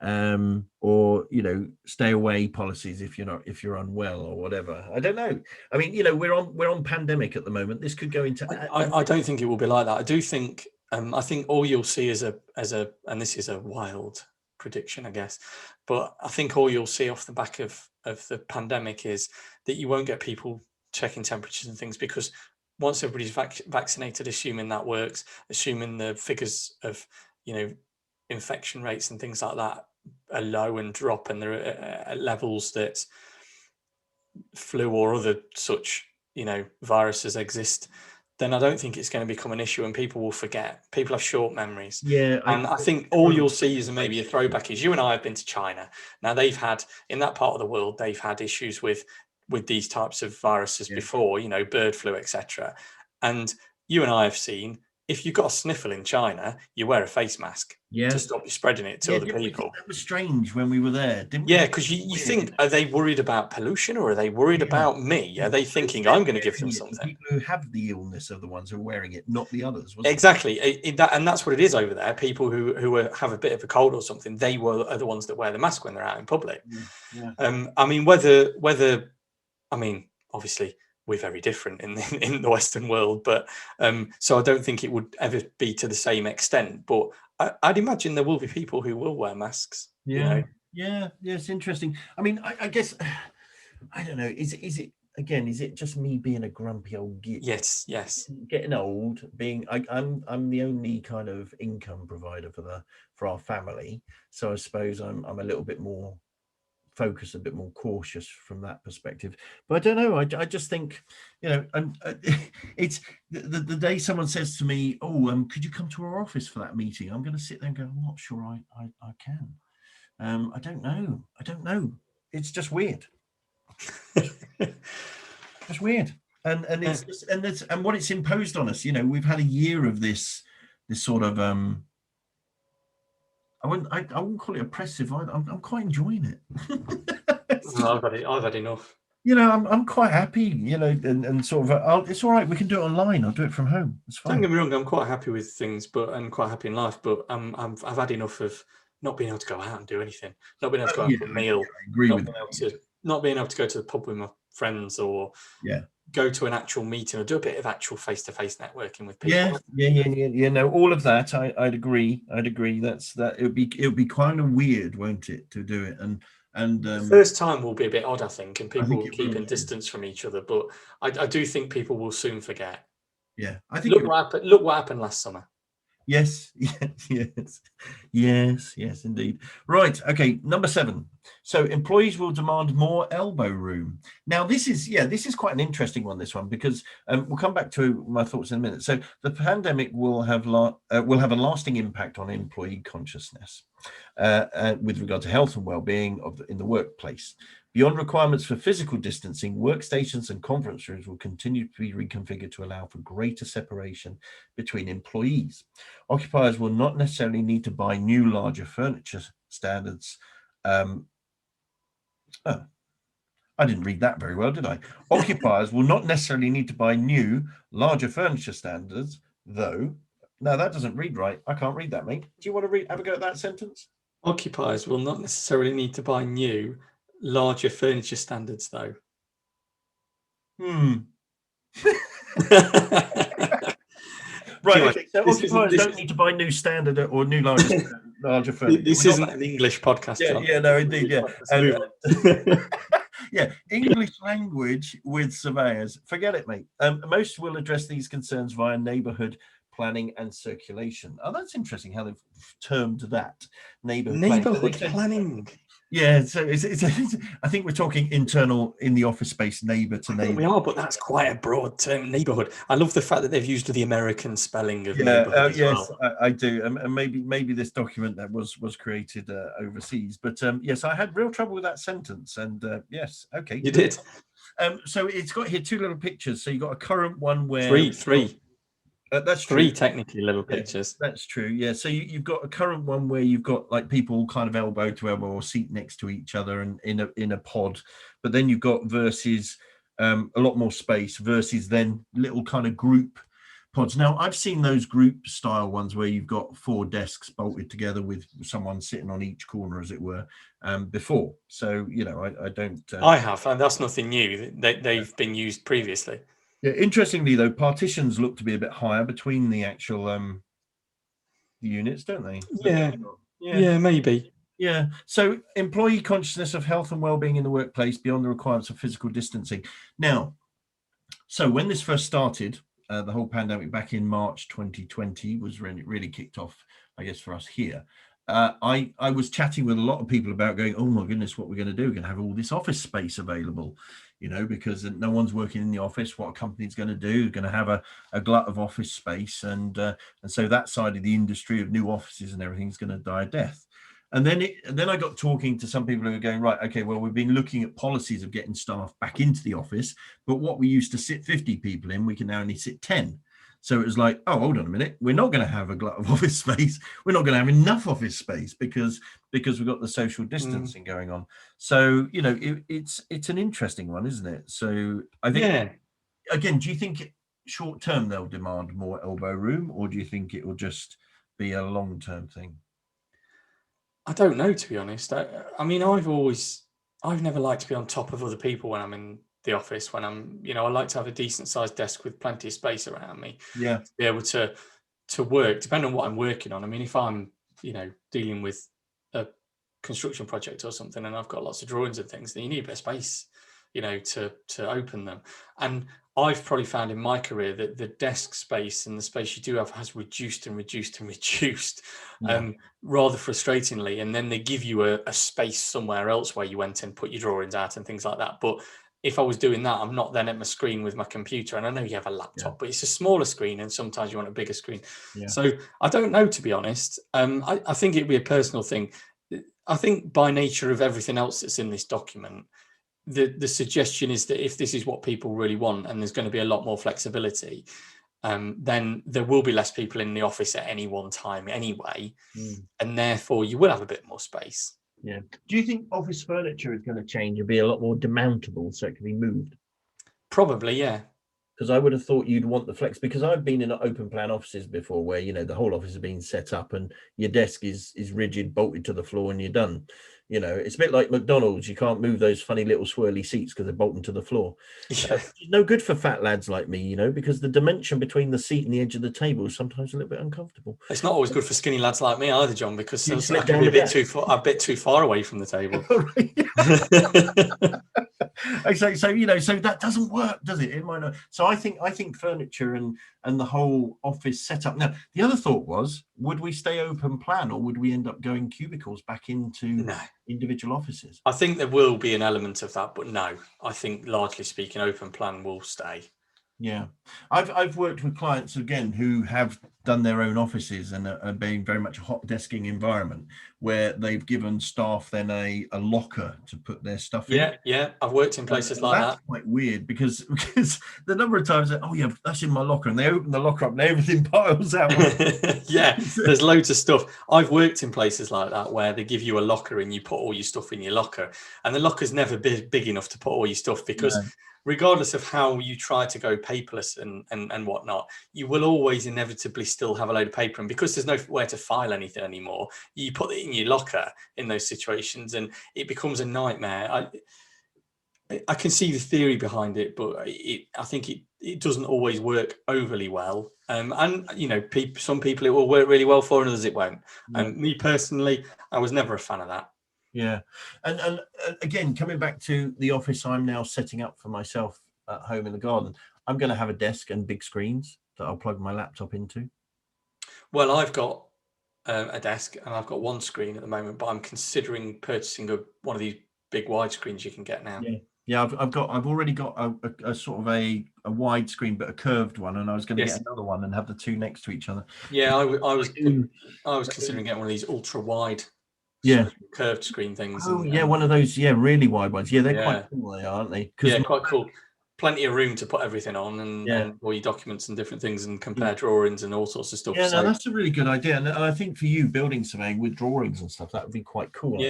or, you know, stay away policies if you're unwell or whatever. I don't know. I mean, you know, we're on pandemic at the moment. This could go into. I don't think it will be like that. I do think. I think all you'll see is and this is a wild prediction, I guess, but I think all you'll see off the back of the pandemic is that you won't get people checking temperatures and things, because once everybody's vaccinated, assuming that works, assuming the figures of, you know, infection rates and things like that are low and drop, and they're at levels that flu or other such, you know, viruses exist, then I don't think it's going to become an issue, and people will forget. People have short memories. Yeah. And I think all you'll see is maybe a throwback is you and I have been to China. Now, they've had, in that part of the world, they've had issues with these types of viruses before, you know, bird flu, etc. And you and I have seen, if you've got a sniffle in China, you wear a face mask to stop you spreading it to other people. That was strange when we were there, didn't we? Yeah, because you think, are they worried about pollution, or are they worried about me? Are they thinking I'm going to give them something? People who have the illness are the ones who are wearing it, not the others. Exactly. And that's what it is over there. People who have a bit of a cold or something, they are the ones that wear the mask when they're out in public. Yeah. I mean, obviously, we're very different in the Western world, but so I don't think it would ever be to the same extent. But I'd imagine there will be people who will wear masks. Yeah, you know? yeah, it's interesting. I mean, I guess I don't know. Is it just me being a grumpy old git? Yes. Getting old, I'm the only kind of income provider for our family, so I suppose I'm a little bit more focused, a bit more cautious from that perspective. But I don't know, I just think, you know, and it's the day someone says to me, could you come to our office for that meeting, I'm going to sit there and go, I'm not sure I can. I don't know, it's just weird. Just weird. And it's just, and what it's imposed on us, you know, we've had a year of this sort of I wouldn't call it oppressive. I'm quite enjoying it. I've had enough. You know, I'm quite happy. You know, and sort of, it's all right. We can do it online. I'll do it from home. It's fine. Don't get me wrong. I'm quite happy with things, I'm quite happy in life. But I've had enough of not being able to go out and do anything, not being able to go out for a meal, not being able to go to the pub with my friends, or go to an actual meeting, or do a bit of actual face-to-face networking with people. Yeah. No, all of that, I'd agree. That it would be kind of weird, won't it, to do it? And the first time will be a bit odd, I think, and people will keep in distance from each other. But I do think people will soon forget. Yeah, I think look what happened last summer. Yes, indeed. Right. Okay. Number 7. So employees will demand more elbow room. Now, this is quite an interesting one, this one, because we'll come back to my thoughts in a minute. So the pandemic will have a lasting impact on employee consciousness with regard to health and well-being in the workplace. Beyond requirements for physical distancing, workstations and conference rooms will continue to be reconfigured to allow for greater separation between employees. Occupiers will not necessarily need to buy new, larger furniture standards. I didn't read that very well, did I? Occupiers will not necessarily need to buy new, larger furniture standards, though. No, that doesn't read right. I can't read that, mate. Do you want to have a go at that sentence? Occupiers will not necessarily need to buy new, larger furniture standards, though. Right. Okay. So occupiers don't need to buy new standard or new larger furniture. This isn't an English podcast. Yeah. No, indeed. Yeah. English language with surveyors. Forget it, mate. Most will address these concerns via neighbourhood planning and circulation. Oh, that's interesting how they've termed that neighborhood planning. Yeah, so it's I think we're talking internal in the office space, neighbor to neighbor. We are, but that's quite a broad term, neighborhood. I love the fact that they've used the American spelling of neighborhood as yes, well. I do, and maybe this document that was created overseas, but yes, I had real trouble with that sentence, and yes, okay, you did. So it's got here 2 little pictures. So you got a current one where three. That's three true. technically little pictures. That's true. Yeah. So you've got a current one where you've got like people kind of elbow to elbow or seat next to each other and in a pod, but then you've got versus a lot more space versus then little kind of group pods. Now I've seen those group style ones where you've got 4 desks bolted together with someone sitting on each corner, as it were, before. So I don't. I have, and that's nothing new. They've been used previously. Yeah, interestingly though, partitions look to be a bit higher between the actual units, don't they? Yeah, maybe. Yeah. So employee consciousness of health and well-being in the workplace beyond the requirements of physical distancing. Now, so when this first started, the whole pandemic back in March 2020 was really kicked off, I guess, for us here. I was chatting with a lot of people about going, oh my goodness, what we're going to do? We're going to have all this office space available, because no one's working in the office. What a company's going to do? We're going to have a glut of office space, and so that side of the industry of new offices and everything is going to die a death. And then I got talking to some people who are going, right, okay, well, we've been looking at policies of getting staff back into the office, but what we used to sit 50 people in, we can now only sit 10. So it was like, oh, hold on a minute, we're not going to have a glut of office space. We're not going to have enough office space because we've got the social distancing going on. So, it's an interesting one, isn't it? So I think, again, do you think short term they'll demand more elbow room, or do you think it will just be a long-term thing? I don't know, to be honest. I mean, I've never liked to be on top of other people when I'm in the office. When I'm, I like to have a decent sized desk with plenty of space around me. Yeah. To be able to work, depending on what I'm working on. I mean, if I'm, dealing with a construction project or something and I've got lots of drawings and things, then you need a bit of space, to open them. And I've probably found in my career that the desk space and the space you do have has reduced and reduced and reduced, rather frustratingly. And then they give you a space somewhere else where you went and put your drawings out and things like that. But if I was doing that, I'm not then at my screen with my computer. And I know you have a laptop, but it's a smaller screen and sometimes you want a bigger screen. Yeah. So I don't know, to be honest. I think it'd be a personal thing. I think by nature of everything else that's in this document, the suggestion is that if this is what people really want and there's going to be a lot more flexibility, then there will be less people in the office at any one time anyway. And therefore you will have a bit more space. Yeah. Do you think office furniture is going to change and be a lot more demountable so it can be moved? Probably, yeah. Because I would have thought you'd want the flex, because I've been in open plan offices before where, the whole office has been set up and your desk is rigid, bolted to the floor and you're done. It's a bit like McDonald's. You can't move those funny little swirly seats because they're bolted to the floor. Yeah. No good for fat lads like me, because the dimension between the seat and the edge of the table is sometimes a little bit uncomfortable. It's not always good for skinny lads like me either, John, because I can be a bit too far away from the table. So that doesn't work, does it? It might not. So I think furniture and the whole office setup. Now, the other thought was, would we stay open plan or would we end up going cubicles back into individual offices? I think there will be an element of that, but no, I think largely speaking, open plan will stay. Yeah, I've worked with clients again who have done their own offices and are being very much a hot desking environment where they've given staff then a locker to put their stuff in. Yeah, I've worked in places like that. That's quite weird because the number of times that, that's in my locker, and they open the locker up and everything piles out. Yeah, there's loads of stuff. I've worked in places like that where they give you a locker and you put all your stuff in your locker, and the locker's never big enough to put all your stuff because regardless of how you try to go paperless and whatnot, you will always inevitably still have a load of paper. And because there's nowhere to file anything anymore, you put it in your locker in those situations and it becomes a nightmare. I can see the theory behind it, but I think it doesn't always work overly well. And some people it will work really well for, and others it won't. And me personally, I was never a fan of that. Yeah. And again, coming back to the office I'm now setting up for myself at home in the garden, I'm going to have a desk and big screens that I'll plug my laptop into. Well, I've got a desk and I've got one screen at the moment, but I'm considering purchasing one of these big widescreens you can get now. Yeah, I've already got a sort of a wide screen, but a curved one, and I was going to get another one and have the two next to each other. Yeah, I was considering getting one of these ultra wide, curved screen things. Oh, one of those, really wide ones. Yeah, they're quite cool, aren't they? Yeah, quite cool. Plenty of room to put everything on and all your documents and different things and compare drawings and all sorts of stuff. Yeah, no, that's a really good idea. And I think for you, building surveying with drawings and stuff, that would be quite cool.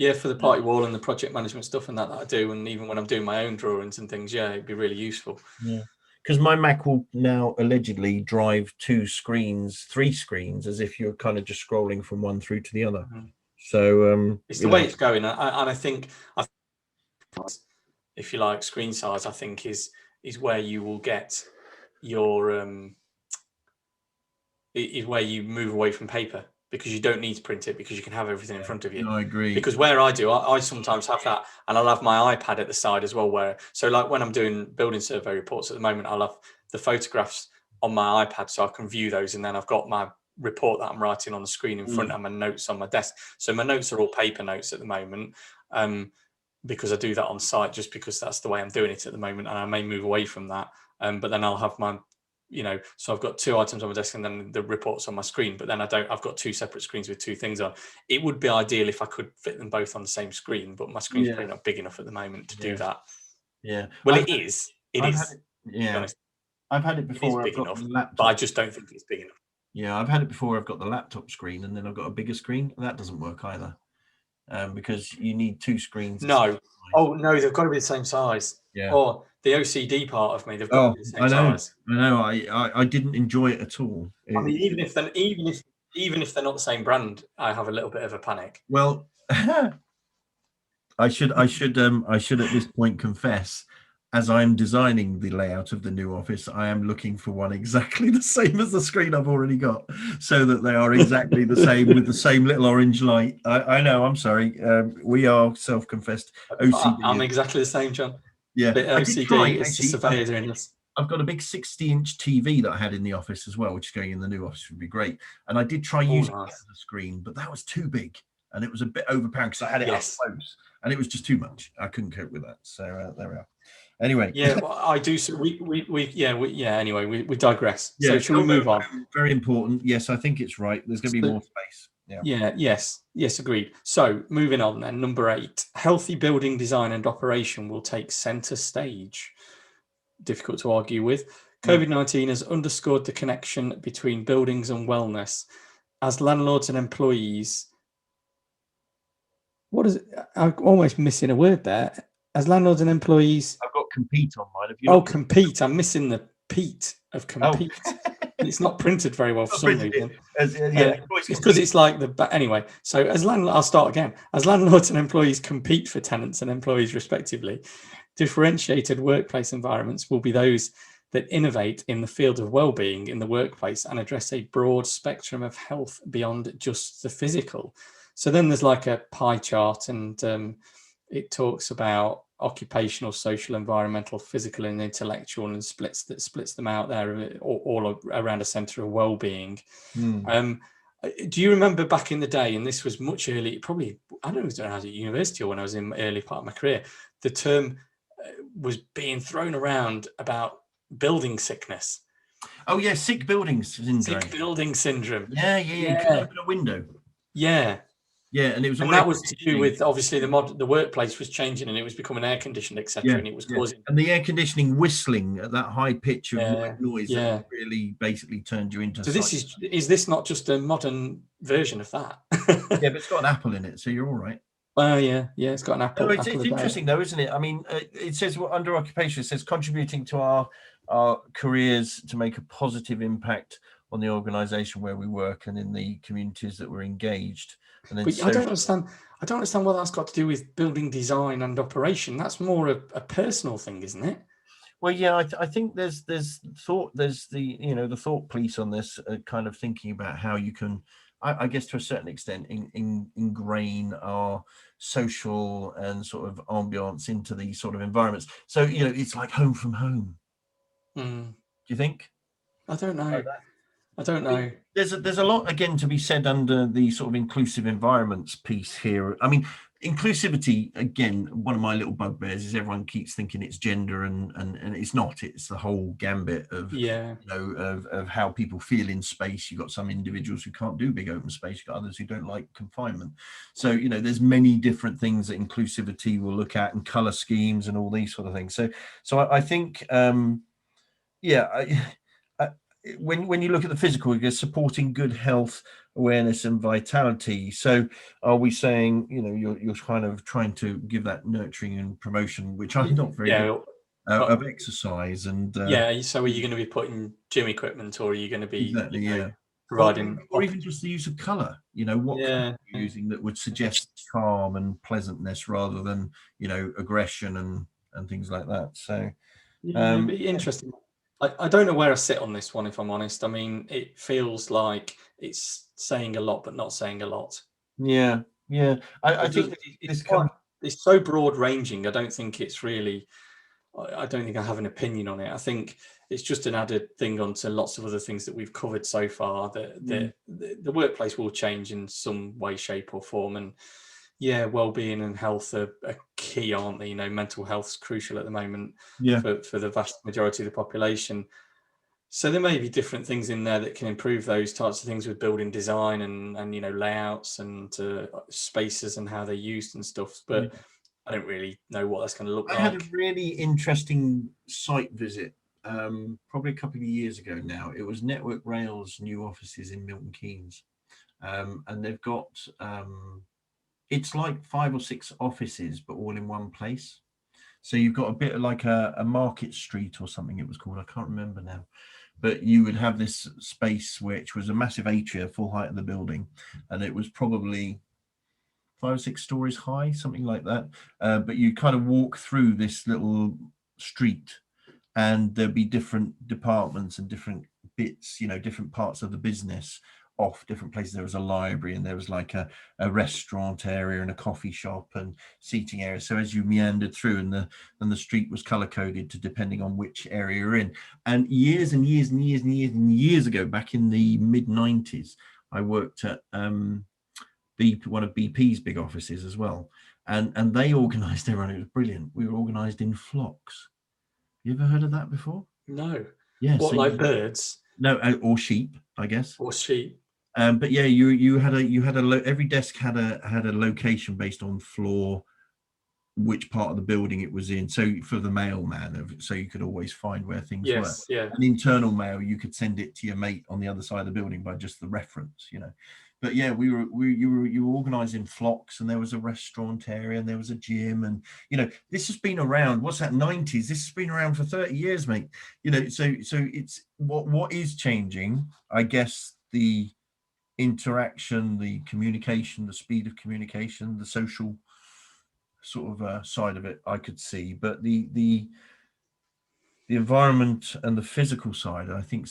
Yeah, for the party wall and the project management stuff and that I do, and even when I'm doing my own drawings and things, it'd be really useful. Yeah, because my Mac will now allegedly drive 3 screens, as if you're kind of just scrolling from one through to the other. So it's the way it's going, and I think, if you like, screen size, I think is where you will get your is where you move away from paper, because you don't need to print it because you can have everything in front of you. No, I agree. Because where I do, I sometimes have that, and I'll have my iPad at the side as well. So like when I'm doing building survey reports at the moment, I'll have the photographs on my iPad so I can view those, and then I've got my report that I'm writing on the screen in front and my notes on my desk. So my notes are all paper notes at the moment, because I do that on site just because that's the way I'm doing it at the moment, and I may move away from that. But then I'll have my so I've got 2 items on my desk and then the reports on my screen, but then I've got 2 separate screens with 2 things on. It would be ideal if I could fit them both on the same screen, but my screen's probably not big enough at the moment to do that. Yeah. Well, it is. I've had it before. It is big enough, but I just don't think it's big enough. Yeah, I've had it before. I've got the laptop screen and then I've got a bigger screen, and that doesn't work either, because you need 2 screens. No. Oh, no, they've got to be the same size. Yeah. Or the OCD part of me, they've got to be the same size. I know. I didn't enjoy it at all. I mean, even if they're not the same brand, I have a little bit of a panic. Well, I should at this point confess, as I'm designing the layout of the new office, I am looking for one exactly the same as the screen I've already got, so that they are exactly the same with the same little orange light. I know, I'm sorry. We are self-confessed OCD. I'm exactly the same, John. Yeah. Bit OCD, it's the surveyors in us. I've got a big 60-inch TV that I had in the office as well, which is going in the new office, would be great. And I did try using it as a screen, but that was too big. And it was a bit overpowering because I had it up close. And it was just too much. I couldn't cope with that. So there we are. Anyway. Yeah, well, I do. So anyway, we digress. Yeah, so should we move on? Very important. Yes, I think it's right. There's going to be more space. Yes, agreed. So moving on then, number 8, healthy building design and operation will take center stage. Difficult to argue with. COVID-19 has underscored the connection between buildings and wellness. As landlords and employees, what is it? I'm almost missing a word there. As landlords and employees, I've got compete on mine. Compete. I'm missing the Pete of compete. It's not printed very well for some reason. It's because it's like anyway. So I'll start again. As landlords and employees compete for tenants and employees respectively, differentiated workplace environments will be those that innovate in the field of well-being in the workplace and address a broad spectrum of health beyond just the physical. So then there's like a pie chart, and it talks about occupational, social, environmental, physical, and intellectual, and splits them out there all around a centre of well-being. Do you remember back in the day, and this was much early, probably, I don't know if I was at university or when I was in the early part of my career, the term was being thrown around about building sickness. Oh yeah, sick building syndrome. Sick building syndrome. Yeah. You can open a window. Yeah, and it was, and that was to do with obviously the workplace was changing and it was becoming air conditioned, etc. And it was causing, and the air conditioning whistling at that high pitch of noise that really basically turned you into. So is this not just a modern version of that? But it's got an apple in it, so you're all right. Well, yeah, it's got an apple. No, it's interesting though, isn't it? I mean, it says under occupation, it says contributing to our careers to make a positive impact on the organisation where we work and in the communities that we're engaged. And then I don't understand what that's got to do with building design and operation. That's more a personal thing, isn't it? Well, yeah, I think there's the thought police on this, kind of thinking about how you can, I guess to a certain extent, ingrain our social and sort of ambiance into these sort of environments. So, it's like home from home. Do you think? I don't know. I don't know. There's a lot again to be said under the sort of inclusive environments piece here. I mean, inclusivity, again, one of my little bugbears is everyone keeps thinking it's gender, and it's not. It's the whole gambit of of how people feel in space. You've got some individuals who can't do big open space, you've got others who don't like confinement. So there's many different things that inclusivity will look at, and color schemes and all these sort of things. So I think when you look at the physical, you're supporting good health, awareness, and vitality. So are we saying, you're kind of trying to give that nurturing and promotion, which I'm not very good of exercise and so are you going to be putting gym equipment, or are you going to be providing, or even just the use of color? What color are you using that would suggest calm and pleasantness rather than aggression and things like that? So it'd be interesting. I don't know where I sit on this one, if I'm honest. I mean, it feels like it's saying a lot, but not saying a lot. Yeah. I think it's so broad ranging. I don't think it's really, I don't think I have an opinion on it. I think it's just an added thing onto lots of other things that we've covered so far, that the workplace will change in some way, shape or form. And well-being and health are key, aren't they? Mental health's crucial at the moment for the vast majority of the population. So there may be different things in there that can improve those types of things with building design and layouts and spaces and how they're used and stuff. But I don't really know what that's going to look like. I had a really interesting site visit probably a couple of years ago now. It was Network Rail's new offices in Milton Keynes, and they've got it's like 5 or 6 offices, but all in one place. So you've got a bit of like a market street or something it was called. I can't remember now. But you would have this space, which was a massive atria, full height of the building. And it was probably 5 or 6 stories high, something like that. But you kind of walk through this little street, and there'd be different departments and different bits, different parts of the business off different places. There was a library, and there was like a restaurant area and a coffee shop and seating area. So as you meandered through, and the street was color coded to depending on which area you're in. And years and years and years and years and years ago, back in the mid-90s, I worked at one of BP's big offices as well, and they organized everyone. It was brilliant. We were organized in flocks. You ever heard of that before? No. Yes. What, so like birds? No, or sheep, I guess. Or sheep. But yeah, you had every desk had a location based on floor, which part of the building it was in. So for the mailman, so you could always find where things were. Yeah. An internal mail, you could send it to your mate on the other side of the building by just the reference, But yeah, you were organized in flocks, and there was a restaurant area, and there was a gym, and this has been around. What's that, 90s? This has been around for 30 years, mate. So it's what is changing, I guess, the interaction, the communication, the speed of communication, the social sort of side of it, I could see, but the environment and the physical side, I think,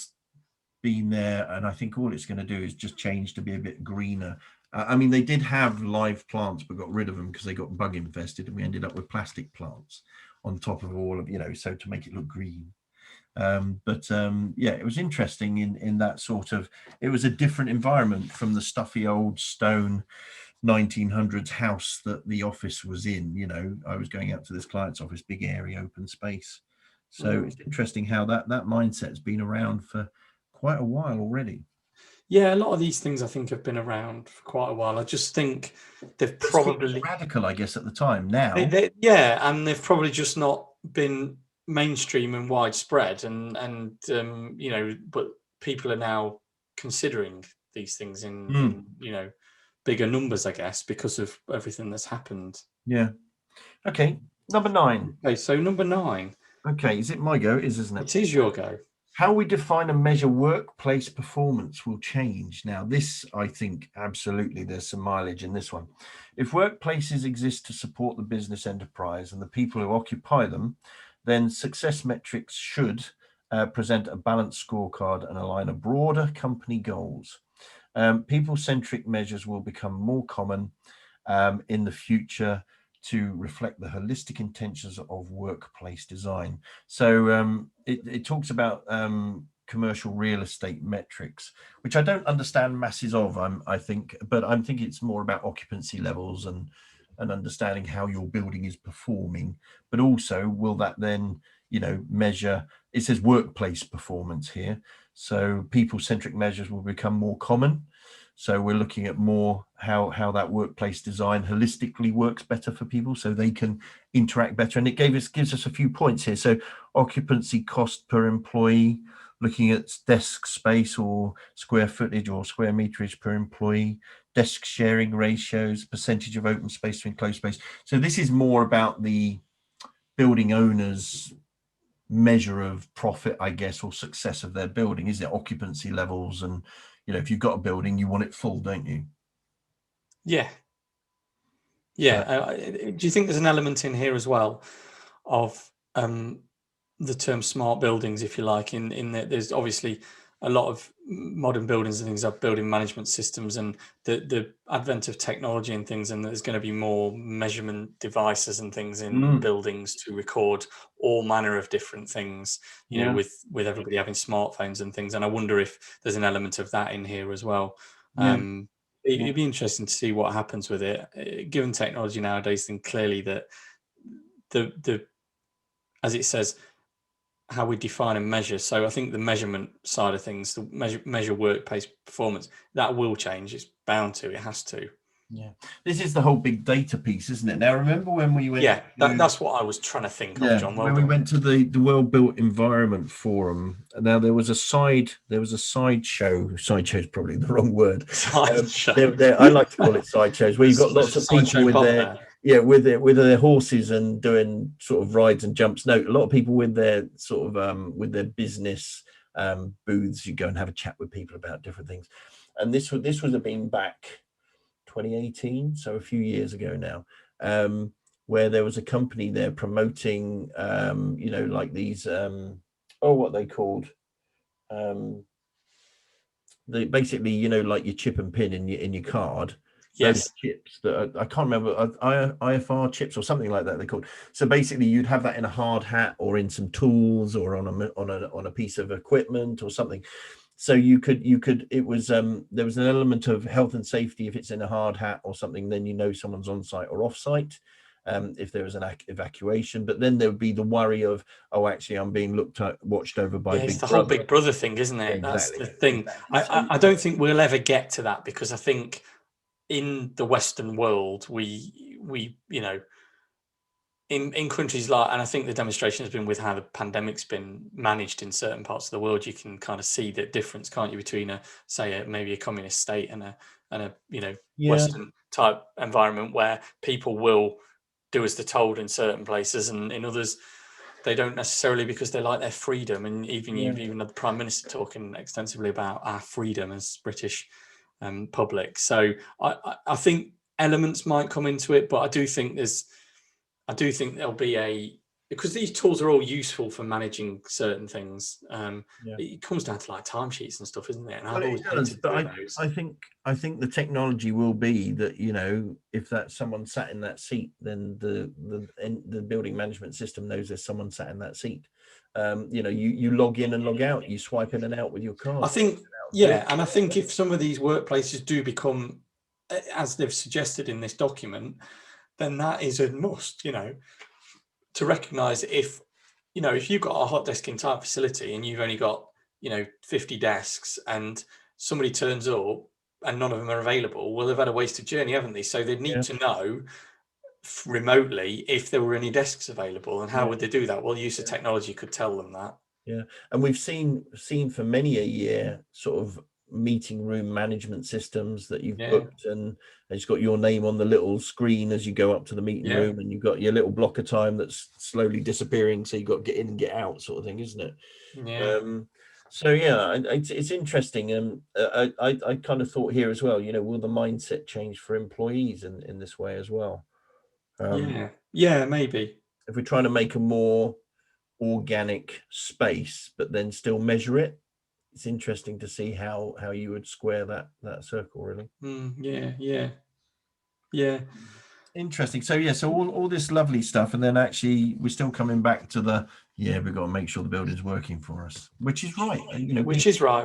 been there, and I think all it's going to do is just change to be a bit greener. I mean, they did have live plants, but got rid of them because they got bug infested, and we ended up with plastic plants on top of all of so to make it look green. It was interesting in that sort of, it was a different environment from the stuffy old stone 1900s house that the office was in. I was going out to this client's office, big area open space. So it's interesting how that mindset's been around for quite a while already. Yeah, a lot of these things I think have been around for quite a while. I just think they've probably radical, I guess, at the time. Now and they've probably just not been mainstream and widespread, and but people are now considering these things in bigger numbers, I guess, because of everything that's happened. Okay, number 9. Okay, so number 9. Okay, is it my go? Isn't it? It is your go. How we define and measure workplace performance will change. Now, this, I think, absolutely, there's some mileage in this one. If workplaces exist to support the business enterprise and the people who occupy them, then success metrics should present a balanced scorecard and align a broader company goals. People-centric measures will become more common in the future to reflect the holistic intentions of workplace design. So it talks about commercial real estate metrics, which I don't understand masses of, I think, but I'm thinking it's more about occupancy levels and understanding how your building is performing, but also will that then, measure, it says workplace performance here. So people-centric measures will become more common. So we're looking at more how that workplace design holistically works better for people so they can interact better. And it gives us a few points here. So occupancy cost per employee, looking at desk space or square footage or square meterage per employee, desk sharing ratios, percentage of open space to enclosed space. So this is more about the building owners' measure of profit, I guess, or success of their building. Is it occupancy levels? And if you've got a building, you want it full, don't you? Yeah. Do you think there's an element in here as well of the term smart buildings, if you like, in that there's obviously a lot of modern buildings and things have building management systems and the advent of technology and things, and there's going to be more measurement devices and things in buildings to record all manner of different things, with everybody having smartphones and things. And I wonder if there's an element of that in here as well. It'd be interesting to see what happens with it, given technology nowadays. Then clearly that the as it says, how we define and measure. So I think the measurement side of things, the measure workplace performance, that will change. It's bound to. It has to. Yeah, this is the whole big data piece, isn't it? Now, remember when we went? Yeah, that's what I was trying to think of, John. When we went to the World Built Environment Forum. Now there was a sideshow. Sideshow is probably the wrong word. I like to call it sideshows, where you've got lots of people with their horses and doing sort of rides and jumps. No, a lot of people with their sort of with their business booths. You go and have a chat with people about different things. And this would have been back 2018, so a few years ago now, where there was a company there promoting, like these, what they called, basically, like your chip and pin in your card. Yes. Those chips that I can't remember, IFR chips or something like that they're called. So basically, you'd have that in a hard hat or in some tools or on a piece of equipment or something. So you could it was there was an element of health and safety. If it's in a hard hat or something, then someone's on site or off site. If there was an evacuation, but then there would be the worry of, actually I'm being watched over by Big Brother. Whole Big Brother thing, isn't it? Yeah, exactly. That's the thing. Exactly. I don't think we'll ever get to that, because I think in the Western world, we in countries like, and I think the demonstration has been with how the pandemic's been managed in certain parts of the world, you can kind of see the difference, can't you, between maybe a communist state and a Western type environment, where people will do as they're told in certain places, and in others they don't necessarily, because they like their freedom. And even you've had the Prime Minister talking extensively about our freedom as British public. So I think elements might come into it, but I do think there'll be because these tools are all useful for managing certain things. It comes down to like timesheets and stuff, isn't it? And I think the technology will be that, if that's someone sat in that seat, then the building management system knows there's someone sat in that seat. You log in and log out, you swipe in and out with your card. I think, and I think if some of these workplaces do become, as they've suggested in this document, then that is a must, to recognise if you've got a hot desking type facility and you've only got, 50 desks and somebody turns up and none of them are available, well, they've had a wasted journey, haven't they? So they'd need to know remotely if there were any desks available, and how would they do that? Well, use of technology could tell them that. Yeah, and we've seen for many a year sort of meeting room management systems that you've booked, and it's got your name on the little screen as you go up to the meeting room, and you've got your little block of time that's slowly disappearing, so you've got to get in and get out, sort of thing, isn't it? It's interesting. I kind of thought here as well, will the mindset change for employees in this way as well? Maybe if we're trying to make a more organic space but then still measure it, it's interesting to see how you would square that circle, really. Interesting. So yeah, so all this lovely stuff, and then actually we're still coming back to we've got to make sure the building's working for us, which is right. And, which is right.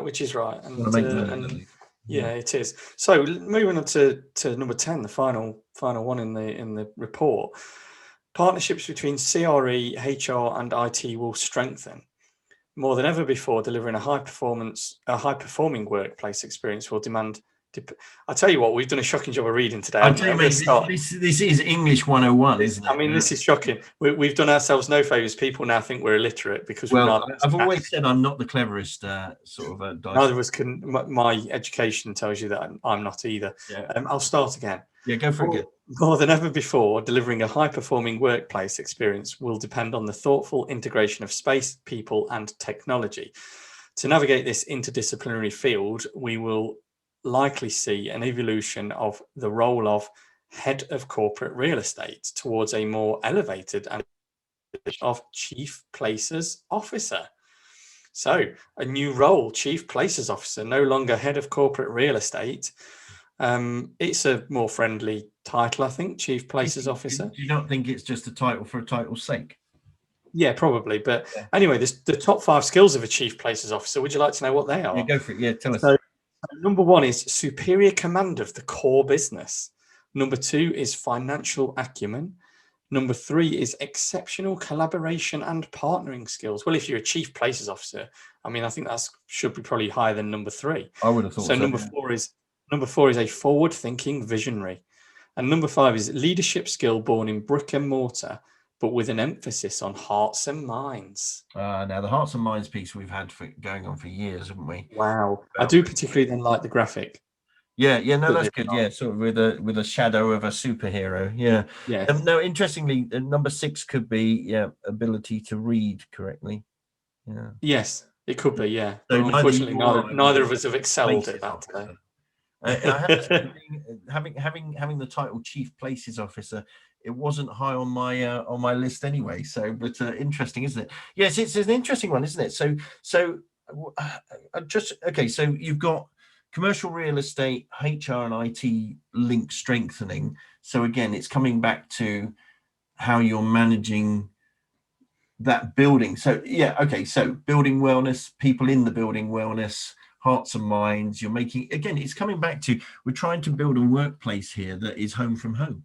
And yeah, it is. So moving on to number 10, the final one in the report. Partnerships between CRE, HR, and IT will strengthen. More than ever before, delivering a high-performing workplace experience will demand. I tell you what, we've done a shocking job of reading today. I'll tell you, mate, this is English 101, isn't it? I mean, this is shocking. We've done ourselves no favours. People now think we're illiterate because I've always said I'm not the cleverest sort of. Neither of us can. My education tells you that I'm not either. Yeah. I'll start again. Yeah, go for it. More than ever before, delivering a high-performing workplace experience will depend on the thoughtful integration of space, people, and technology. To navigate this interdisciplinary field, we will likely see an evolution of the role of head of corporate real estate towards a more elevated and of chief places officer. So a new role, chief places officer, no longer head of corporate real estate. It's a more friendly title, I think, chief places officer. Do you not think it's just a title for a title's sake? Yeah, probably. But anyway, the top 5 skills of a chief places officer. Would you like to know what they are? Yeah, go for it. Yeah, tell us. So, number 1 is superior command of the core business. Number 2 is financial acumen. Number 3 is exceptional collaboration and partnering skills. Well, if you're a chief places officer, I mean, I think that should be probably higher than number 3. I would have thought so. Number 4 is a forward-thinking visionary. And number 5 is leadership skill born in brick and mortar, but with an emphasis on hearts and minds. Now, the hearts and minds piece we've had going on for years, haven't we? Wow. I do particularly then like the graphic. Yeah, no, that's good. Yeah, sort of with a shadow of a superhero. Yeah. Yeah. No, interestingly, number 6 could be ability to read correctly. Yeah. Yes, it could be. Yeah. So unfortunately, neither of us have excelled at that today. I have to say, having the title chief places officer, it wasn't high on my list anyway. So, but interesting, isn't it? Yes, it's an interesting one, isn't it? So you've got commercial real estate, HR, and IT link strengthening. So again, it's coming back to how you're managing that building. So yeah, okay. So building wellness, people in the building wellness, hearts and minds. You're making, again, it's coming back to, we're trying to build a workplace here that is home from home.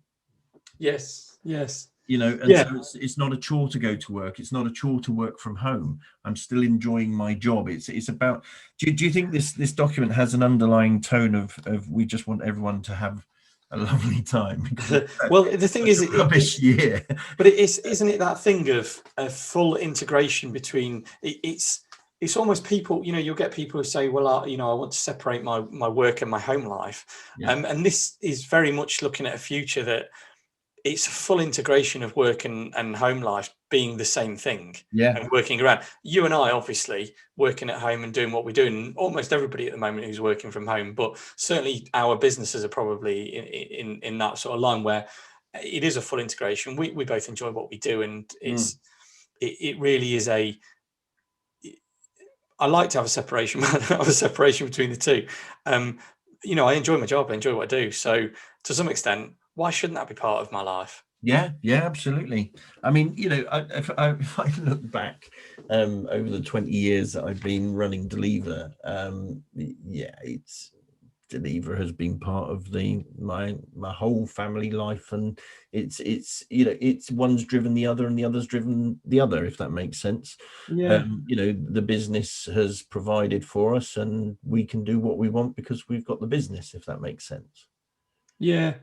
Yes. So it's not a chore to go to work. It's not a chore to work from home. I'm still enjoying my job. It's about, do you think this document has an underlying tone of we just want everyone to have a lovely time? Well, the thing is, rubbish year. But isn't it that thing of a full integration between it's almost people, you'll get people who say, well, I want to separate my work and my home life. Yeah. And this is very much looking at a future that it's a full integration of work and home life being the same thing. Yeah. And working around. You and I, obviously, working at home and doing what we do, and almost everybody at the moment who's working from home, but certainly our businesses are probably in that sort of line where it is a full integration. We both enjoy what we do, and it really is I like to have a separation, between the two. I enjoy my job, I enjoy what I do. So to some extent, why shouldn't that be part of my life? Yeah, absolutely. I mean, if I look back over the 20 years that I've been running Deliver, Deliver has been part of my whole family life, and it's one's driven the other and the other's driven the other, if that makes sense. Yeah. The business has provided for us, and we can do what we want because we've got the business, if that makes sense. Yeah.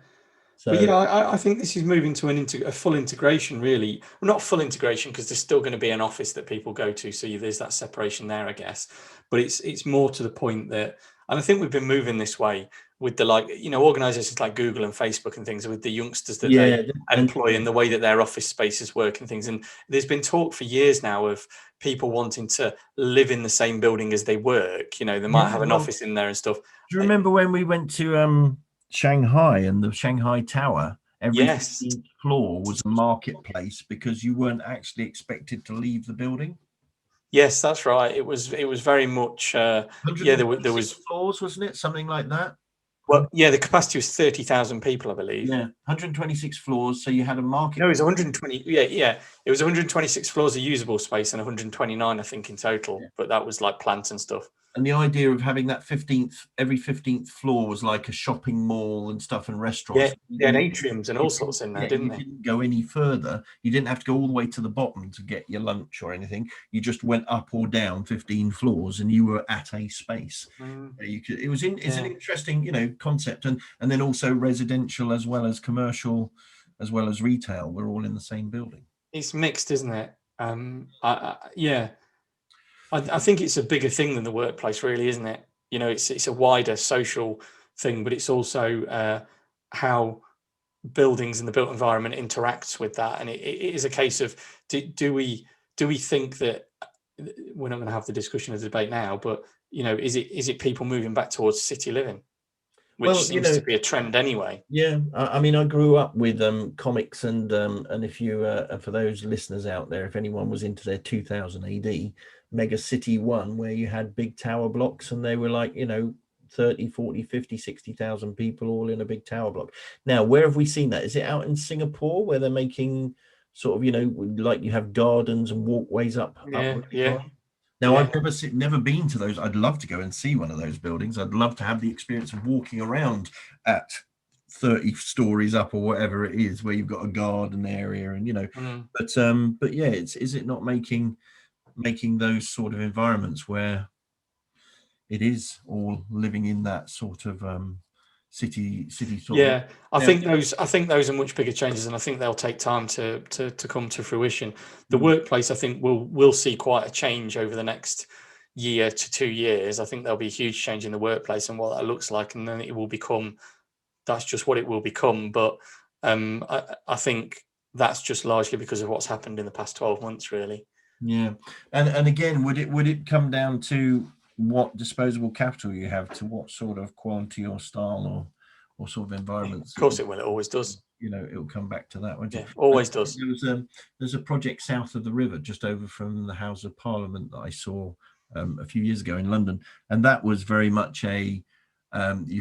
So, but I think this is moving to a full integration, really. Well, not full integration, because there's still going to be an office that people go to, so there's that separation there, I guess. But it's more to the point that, and I think we've been moving this way with the organizations like Google and Facebook and things, with the youngsters that they employ and the way that their office spaces work and things. And there's been talk for years now of people wanting to live in the same building as they work. They might have an office in there and stuff. Do you remember when we went to Shanghai and the Shanghai Tower? Every floor was a marketplace because you weren't actually expected to leave the building. Yes, that's right. It was very much. There was floors, wasn't it? Something like that. Well, yeah, the capacity was 30,000 people, I believe. Yeah, 126 floors. So you had a market. No, it was 120. Yeah. It was 126 floors of usable space and 129, I think, in total. Yeah. But that was like plants and stuff. And the idea of having that every 15th floor was like a shopping mall and stuff and restaurants. Yeah, and atriums and all sorts in there, didn't they? You didn't go any further. You didn't have to go all the way to the bottom to get your lunch or anything. You just went up or down 15 floors and you were at a space. You could. It's an interesting, concept, and then also residential as well as commercial, as well as retail. We're all in the same building. It's mixed, isn't it? I think it's a bigger thing than the workplace, really, isn't it? It's a wider social thing, but it's also how buildings and the built environment interacts with that. And it is a case of do we think that we're not going to have the discussion or debate now, but is it people moving back towards city living, which seems to be a trend anyway? Yeah, I mean, I grew up with comics, and if you for those listeners out there, if anyone was into their 2000 AD Mega City 1, where you had big tower blocks and they were like 30, 40, 50, 60,000 people all in a big tower block. Now, where have we seen that? Is it out in Singapore where they're making sort of like you have gardens and walkways up? Yeah. Now, I've never been to those. I'd love to go and see one of those buildings. I'd love to have the experience of walking around at 30 stories up or whatever it is, where you've got a garden area and but yeah, is it not making those sort of environments where it is all living in that sort of city sort of. I think those are much bigger changes, and I think they'll take time to come to fruition. The workplace, I think, will see quite a change over the next year to 2 years. I think there'll be a huge change in the workplace and what that looks like, and then it will become, that's just what it will become. But I think that's just largely because of what's happened in the past 12 months, really. Yeah, and again, would it come down to what disposable capital you have, to what sort of quality or style or sort of environments? Of course it will. It always does. It'll come back to that, won't it? Yeah, always does. There's a project south of the river, just over from the House of Parliament, that I saw a few years ago in London, and that was very much you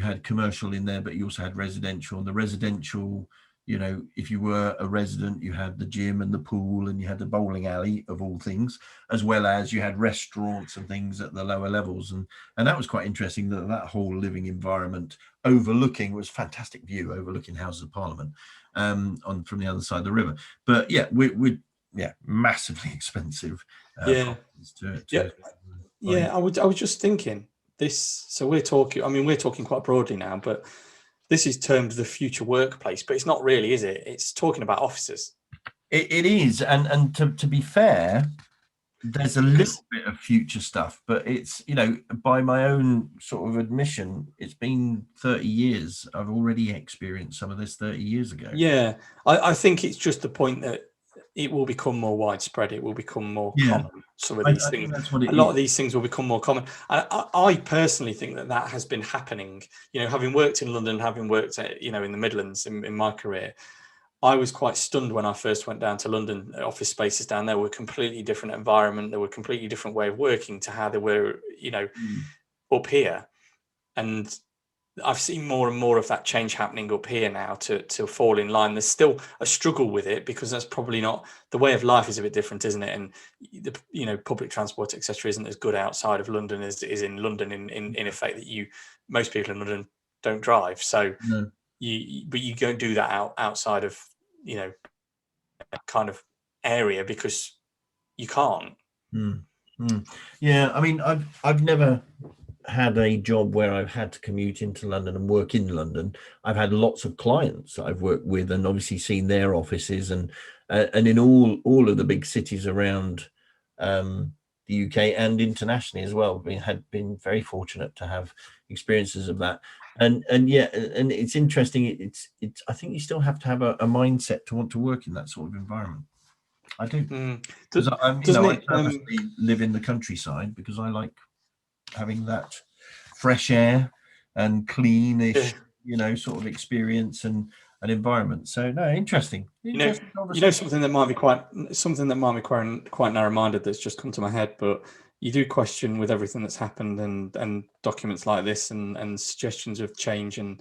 had commercial in there, but you also had residential. And the residential, if you were a resident, you had the gym and the pool, and you had the bowling alley, of all things, as well as you had restaurants and things at the lower levels. And that was quite interesting, that whole living environment was fantastic view overlooking Houses of Parliament from the other side of the river. But yeah, we're massively expensive. I was just thinking this. So we're talking quite broadly now, but this is termed the future workplace, but it's not really, is it? It's talking about offices. It is, and to be fair, there's a little bit of future stuff, but it's, by my own sort of admission, it's been 30 years. I've already experienced some of this 30 years ago. Yeah, I think it's just the point that it will become more widespread. It will become more common. Some of these things, a lot of these things will become more common. I personally think that has been happening. Having worked in London, having worked at, in the Midlands in my career, I was quite stunned when I first went down to London. Office spaces down there were a completely different environment. They were a completely different way of working to how they were, up here. And I've seen more and more of that change happening up here now to fall in line. There's still a struggle with it, because that's probably not, the way of life is a bit different, isn't it? And the public transport, etc., isn't as good outside of London as it is in London. In effect, that most people in London don't drive, so you don't do that outside of kind of area, because you can't. Yeah, I mean, I've never had a job where I've had to commute into London and work in London. I've had lots of clients that I've worked with, and obviously seen their offices, and in all of the big cities around the UK and internationally as well. Been very fortunate to have experiences of that, and it's interesting. It's I think you still have to have a mindset to want to work in that sort of environment. I do, because I personally live in the countryside, because I like having that fresh air and cleanish, sort of experience and environment. So no, interesting. Something that might be quite narrow-minded that's just come to my head, but you do question with everything that's happened and documents like this and suggestions of change and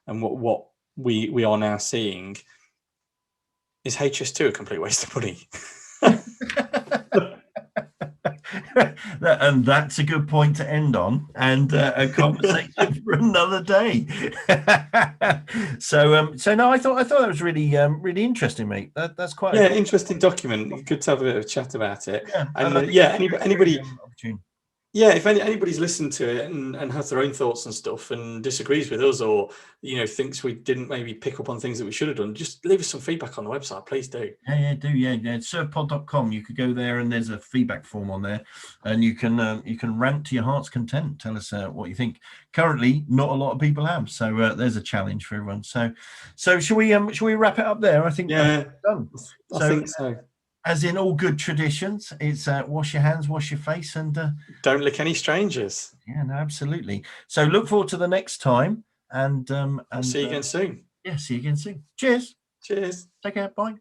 what we are now seeing. Is HS2 a complete waste of money? And that's a good point to end on, and a conversation for another day. So no, I thought that was really interesting, mate. That's quite interesting document. Good to have a bit of a chat about it. Yeah, and anybody. Yeah, if anybody's listened to it and has their own thoughts and stuff and disagrees with us, or thinks we didn't maybe pick up on things that we should have done, just leave us some feedback on the website, please do. Yeah, servpod.com. You could go there and there's a feedback form on there, and you can rant to your heart's content. Tell us what you think. Currently, not a lot of people have, so there's a challenge for everyone. So shall we wrap it up there? I think done. I think so. As in all good traditions, it's wash your hands, wash your face, and don't lick any strangers. Yeah, no, absolutely. So look forward to the next time, and see you again soon. Yeah, see you again soon. Cheers. Take care. Bye.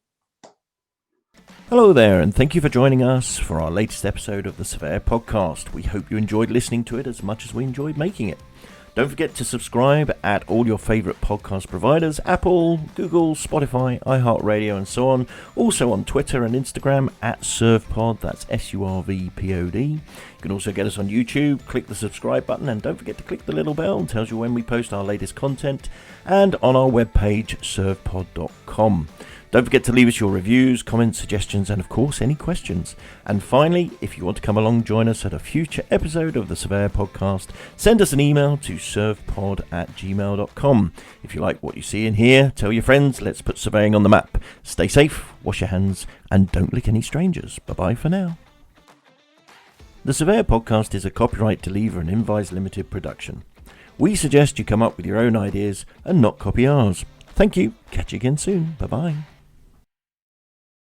Hello there, and thank you for joining us for our latest episode of the Surveyor Podcast. We hope you enjoyed listening to it as much as we enjoyed making it. Don't forget to subscribe at all your favourite podcast providers: Apple, Google, Spotify, iHeartRadio, and so on. Also on Twitter and Instagram at SurvPod, that's SURVPOD. You can also get us on YouTube. Click the subscribe button, and don't forget to click the little bell. It tells you when we post our latest content, and on our webpage, survpod.com. Don't forget to leave us your reviews, comments, suggestions, and of course any questions. And finally, if you want to come along, join us at a future episode of the Surveyor Podcast, send us an email to survpod@gmail.com. If you like what you see and hear, tell your friends. Let's put surveying on the map. Stay safe, wash your hands, and don't lick any strangers. Bye-bye for now. The Surveyor Podcast is a copyright Deliver and Invise Limited production. We suggest you come up with your own ideas and not copy ours. Thank you. Catch you again soon. Bye-bye.